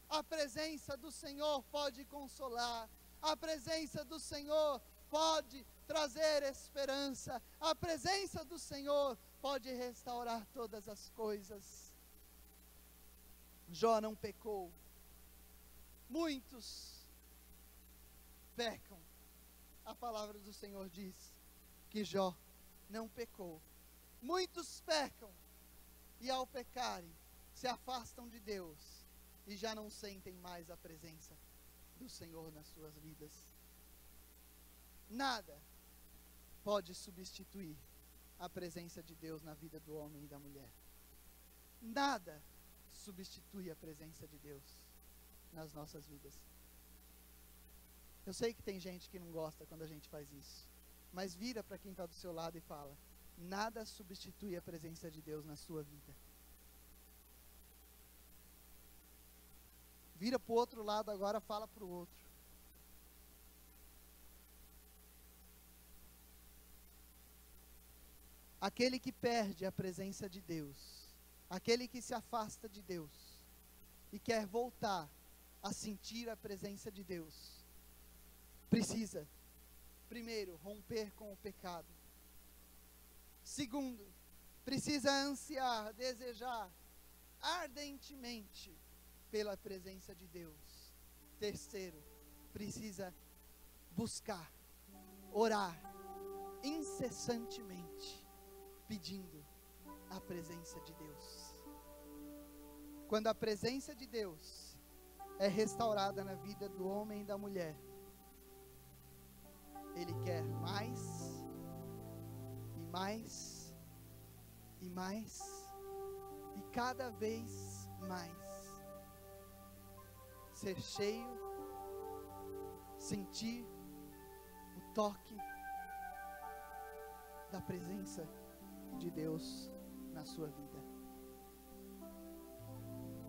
[SPEAKER 1] A presença do Senhor pode consolar. A presença do Senhor pode trazer esperança. A presença do Senhor pode restaurar todas as coisas. Jó não pecou. Muitos pecam. A palavra do Senhor diz que Jó não pecou. Muitos pecam e ao pecarem se afastam de Deus e já não sentem mais a presença do Senhor nas suas vidas. Nada pode substituir a presença de Deus na vida do homem e da mulher. Nada substitui a presença de Deus nas nossas vidas. Eu sei que tem gente que não gosta quando a gente faz isso, mas vira para quem está do seu lado e fala: nada substitui a presença de Deus na sua vida. Vira para o outro lado agora, fala para o outro. aquele que perde a presença de Deus, aquele que se afasta de Deus e quer voltar a sentir a presença de Deus, precisa, primeiro, romper com o pecado. Segundo, precisa ansiar, desejar ardentemente pela presença de Deus. Terceiro, precisa buscar, orar incessantemente, pedindo a presença de Deus. Quando a presença de Deus é restaurada na vida do homem e da mulher, ele quer mais, e mais, e mais, e cada vez mais. Ser cheio, sentir o toque da presença de Deus na sua vida.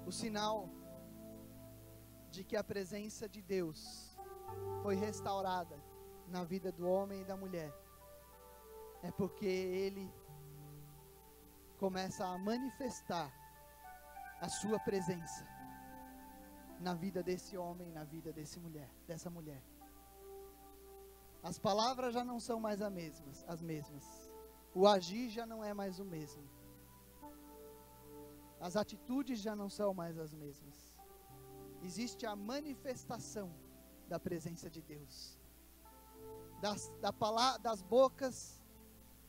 [SPEAKER 1] O sinal de que a presença de Deus foi restaurada na vida do homem e da mulher é porque ele começa a manifestar a sua presença na vida desse homem, na vida dessa mulher. As palavras já não são mais as mesmas. O agir já não é mais o mesmo. As atitudes já não são mais as mesmas. Existe a manifestação da presença de Deus.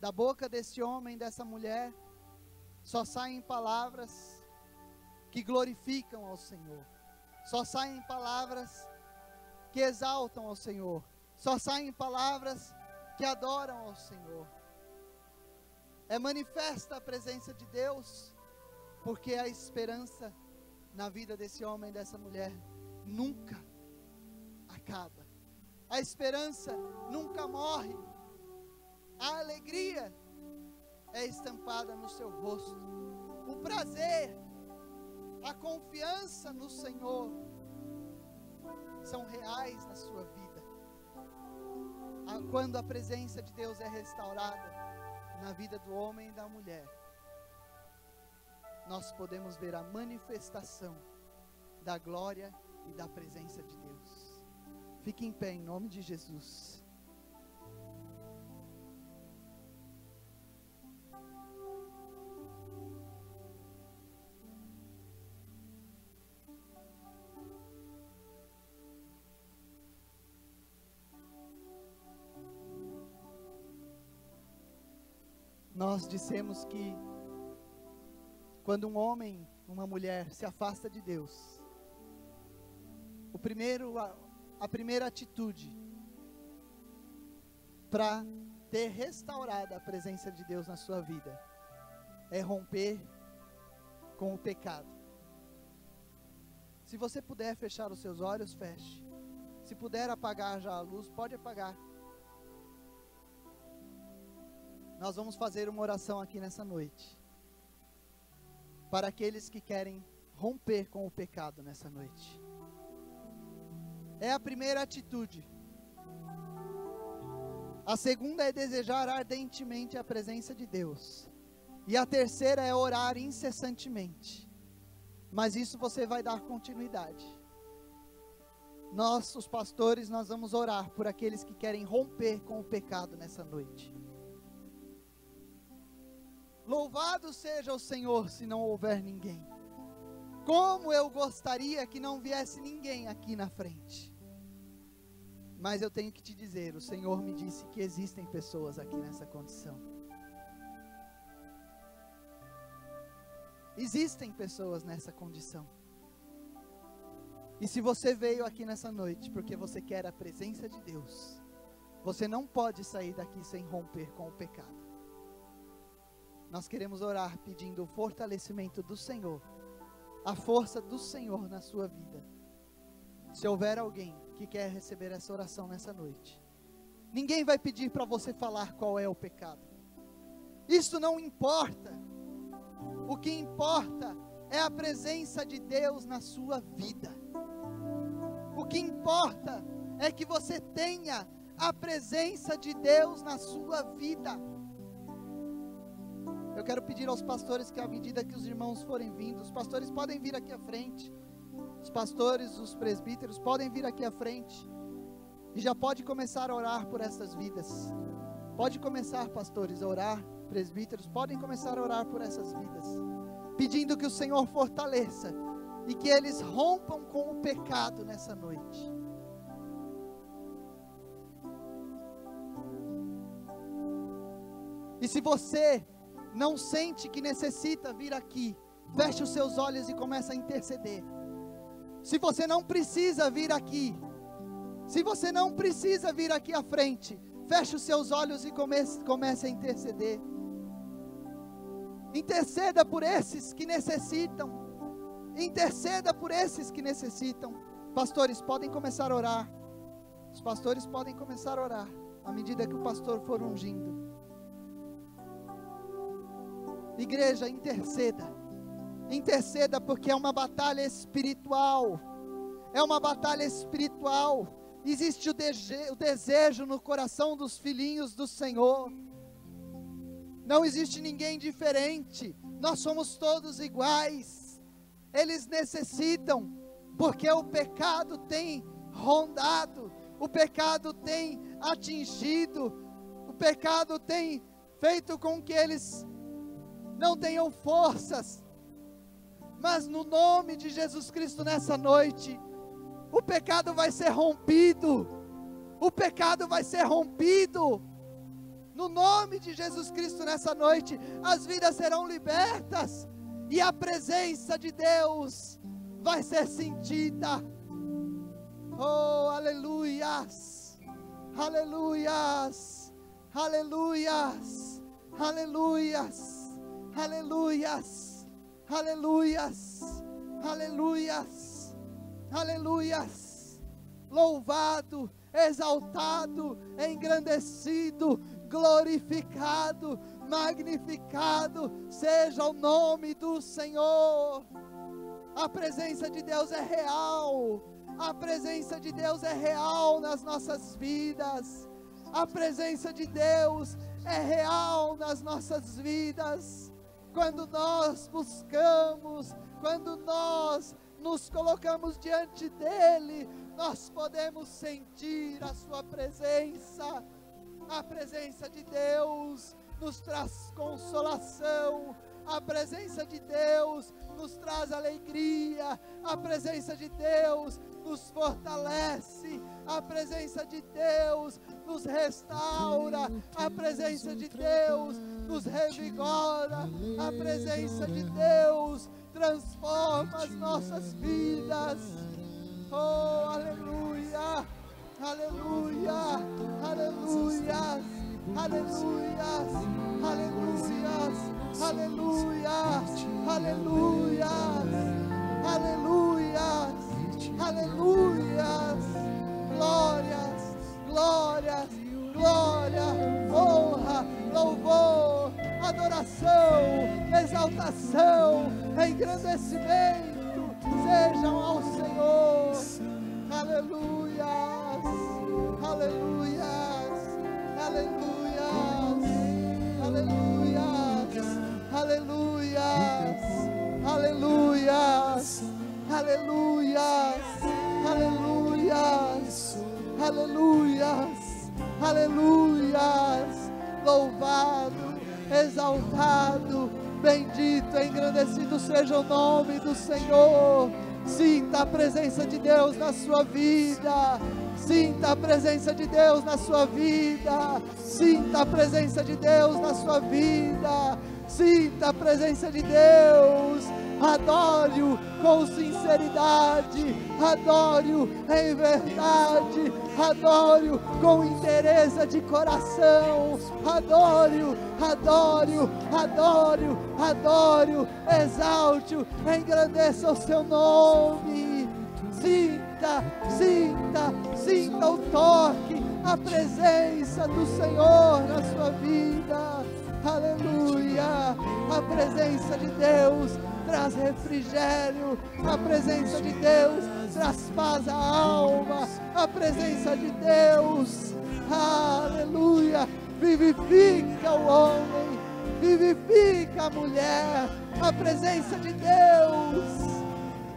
[SPEAKER 1] Da boca desse homem, dessa mulher, só saem palavras que glorificam ao Senhor. Só saem palavras que exaltam ao Senhor. Só saem palavras que adoram ao Senhor. É manifesta a presença de Deus, porque a esperança na vida desse homem e dessa mulher nunca acaba. A esperança nunca morre. A alegria é estampada no seu rosto. O prazer, a confiança no Senhor são reais na sua vida. Quando a presença de Deus é restaurada na vida do homem e da mulher, nós podemos ver a manifestação da glória e da presença de Deus. Fique em pé em nome de Jesus. Nós dissemos que quando um homem, uma mulher se afasta de Deus, a primeira atitude para ter restaurada a presença de Deus na sua vida é romper com o pecado. Se você puder fechar os seus olhos, feche. Se puder apagar já a luz, pode apagar. Nós vamos fazer uma oração aqui nessa noite, para aqueles que querem romper com o pecado nessa noite. É a primeira atitude. A segunda é desejar ardentemente a presença de Deus. E a terceira é orar incessantemente. Mas isso você vai dar continuidade. Nós, os pastores, nós vamos orar por aqueles que querem romper com o pecado nessa noite. Louvado seja o Senhor se não houver ninguém. Como eu gostaria que não viesse ninguém aqui na frente. Mas eu tenho que te dizer, o Senhor me disse que existem pessoas aqui nessa condição. Existem pessoas nessa condição. E se você veio aqui nessa noite porque você quer a presença de Deus, você não pode sair daqui sem romper com o pecado. Nós queremos orar pedindo o fortalecimento do Senhor, a força do Senhor na sua vida. Se houver alguém que quer receber essa oração nessa noite, ninguém vai pedir para você falar qual é o pecado. Isso não importa. O que importa é a presença de Deus na sua vida. O que importa é que você tenha a presença de Deus na sua vida. Eu quero pedir aos pastores que, à medida que os irmãos forem vindo, os pastores podem vir aqui à frente, os pastores, os presbíteros podem vir aqui à frente, e já pode começar a orar por essas vidas. Pode começar, pastores, a orar, presbíteros, podem começar a orar por essas vidas, pedindo que o Senhor fortaleça, e que eles rompam com o pecado nessa noite. E se você não sente que necessita vir aqui, feche os seus olhos e comece a interceder. Se você não precisa vir aqui, se você não precisa vir aqui à frente, feche os seus olhos e comece a interceder. Interceda por esses que necessitam. Interceda por esses que necessitam. Pastores, podem começar a orar. Os pastores podem começar a orar, à medida que o pastor for ungindo. Igreja, interceda. Interceda, porque é uma batalha espiritual. É uma batalha espiritual. Existe o desejo no coração dos filhinhos do Senhor. Não existe ninguém diferente. Nós somos todos iguais. Eles necessitam, porque o pecado tem rondado, o pecado tem atingido, o pecado tem feito com que eles não tenham forças. Mas no nome de Jesus Cristo nessa noite, o pecado vai ser rompido. O pecado vai ser rompido. No nome de Jesus Cristo nessa noite, as vidas serão libertas. E a presença de Deus vai ser sentida. Oh, aleluias. Aleluias. Aleluias. Aleluias. Aleluias. Aleluias. Aleluias. Aleluias. Louvado, exaltado, engrandecido, glorificado, magnificado seja o nome do Senhor. A presença de Deus é real. A presença de Deus é real nas nossas vidas. A presença de Deus é real nas nossas vidas. Quando nós buscamos, quando nós nos colocamos diante dEle, nós podemos sentir a sua presença. A presença de Deus nos traz consolação. A presença de Deus nos traz alegria. A presença de Deus nos fortalece. A presença de Deus nos restaura. A presença de Deus nos revigora. A presença de Deus transforma as nossas vidas. Oh, aleluia, aleluia, aleluia, aleluia, aleluia, aleluia, aleluia, aleluia, aleluia, glórias, glórias, glória, honra, louvor, adoração, exaltação, engrandecimento sejam ao Senhor. Aleluias, aleluias, aleluias, aleluias, aleluias, aleluias, aleluias, aleluias, aleluias, aleluias. Louvado, exaltado, bendito, engrandecido seja o nome do Senhor. Sinta a presença de Deus na sua vida. Sinta a presença de Deus na sua vida. Sinta a presença de Deus na sua vida. Sinta a presença de Deus. Adore-o com sinceridade. Adore-o em verdade. Adore-o com inteireza de coração. Adore-o, adore-o, adore-o, adore-o. Exalte-o, engrandeça o seu nome. Sinta, sinta, sinta o toque, a presença do Senhor na sua vida. Aleluia. A presença de Deus traz refrigério. A presença de Deus traz paz à alma. A presença de Deus, aleluia, vivifica o homem, vivifica na mulher. A presença de Deus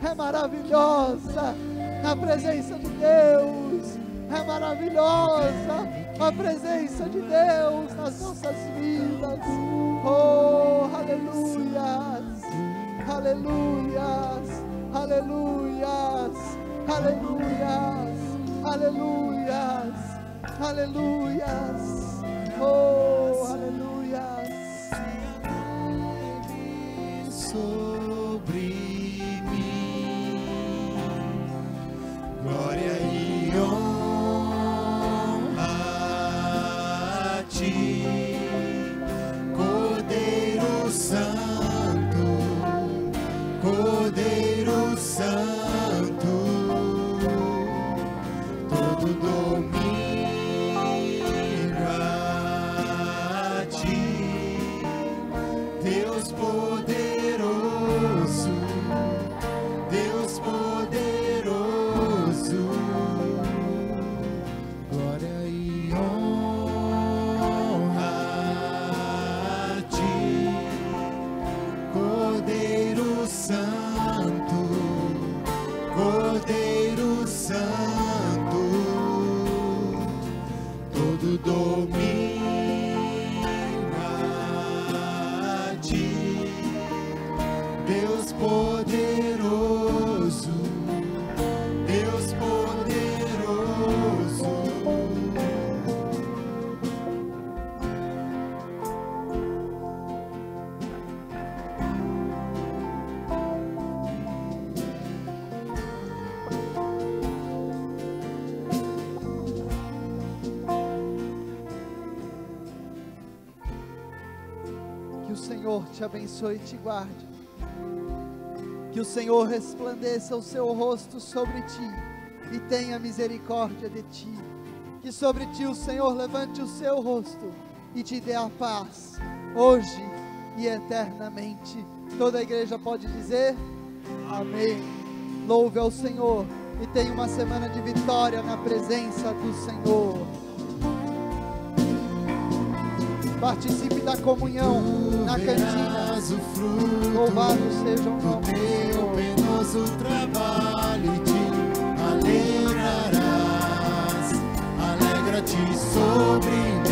[SPEAKER 1] é maravilhosa. A presença de Deus é maravilhosa. A presença de Deus nas nossas vidas. Oh, aleluias, aleluias, aleluias, aleluias, aleluias, aleluias. Oh, aleluias.
[SPEAKER 2] Sobre mim, glória e honra a ti, Cordeiro Santo, Cordeiro Santo, todo domínio a ti, Deus poderoso, Deus poderoso, glória e honra a ti, Cordeiro Santo, Cordeiro Santo, todo domínio a ti, Deus poderoso, Deus poderoso.
[SPEAKER 1] Que o Senhor te abençoe e te guarde. Que o Senhor resplandeça o seu rosto sobre ti e tenha misericórdia de ti. Que sobre ti o Senhor levante o seu rosto e te dê a paz, hoje e eternamente. Toda a igreja pode dizer amém. Louve ao Senhor e tenha uma semana de vitória na presença do Senhor. Participe da comunhão na cantina. Louvado seja o nome do Senhor.
[SPEAKER 2] Penoso trabalho e te alegrarás. Alegra-te sobre mim.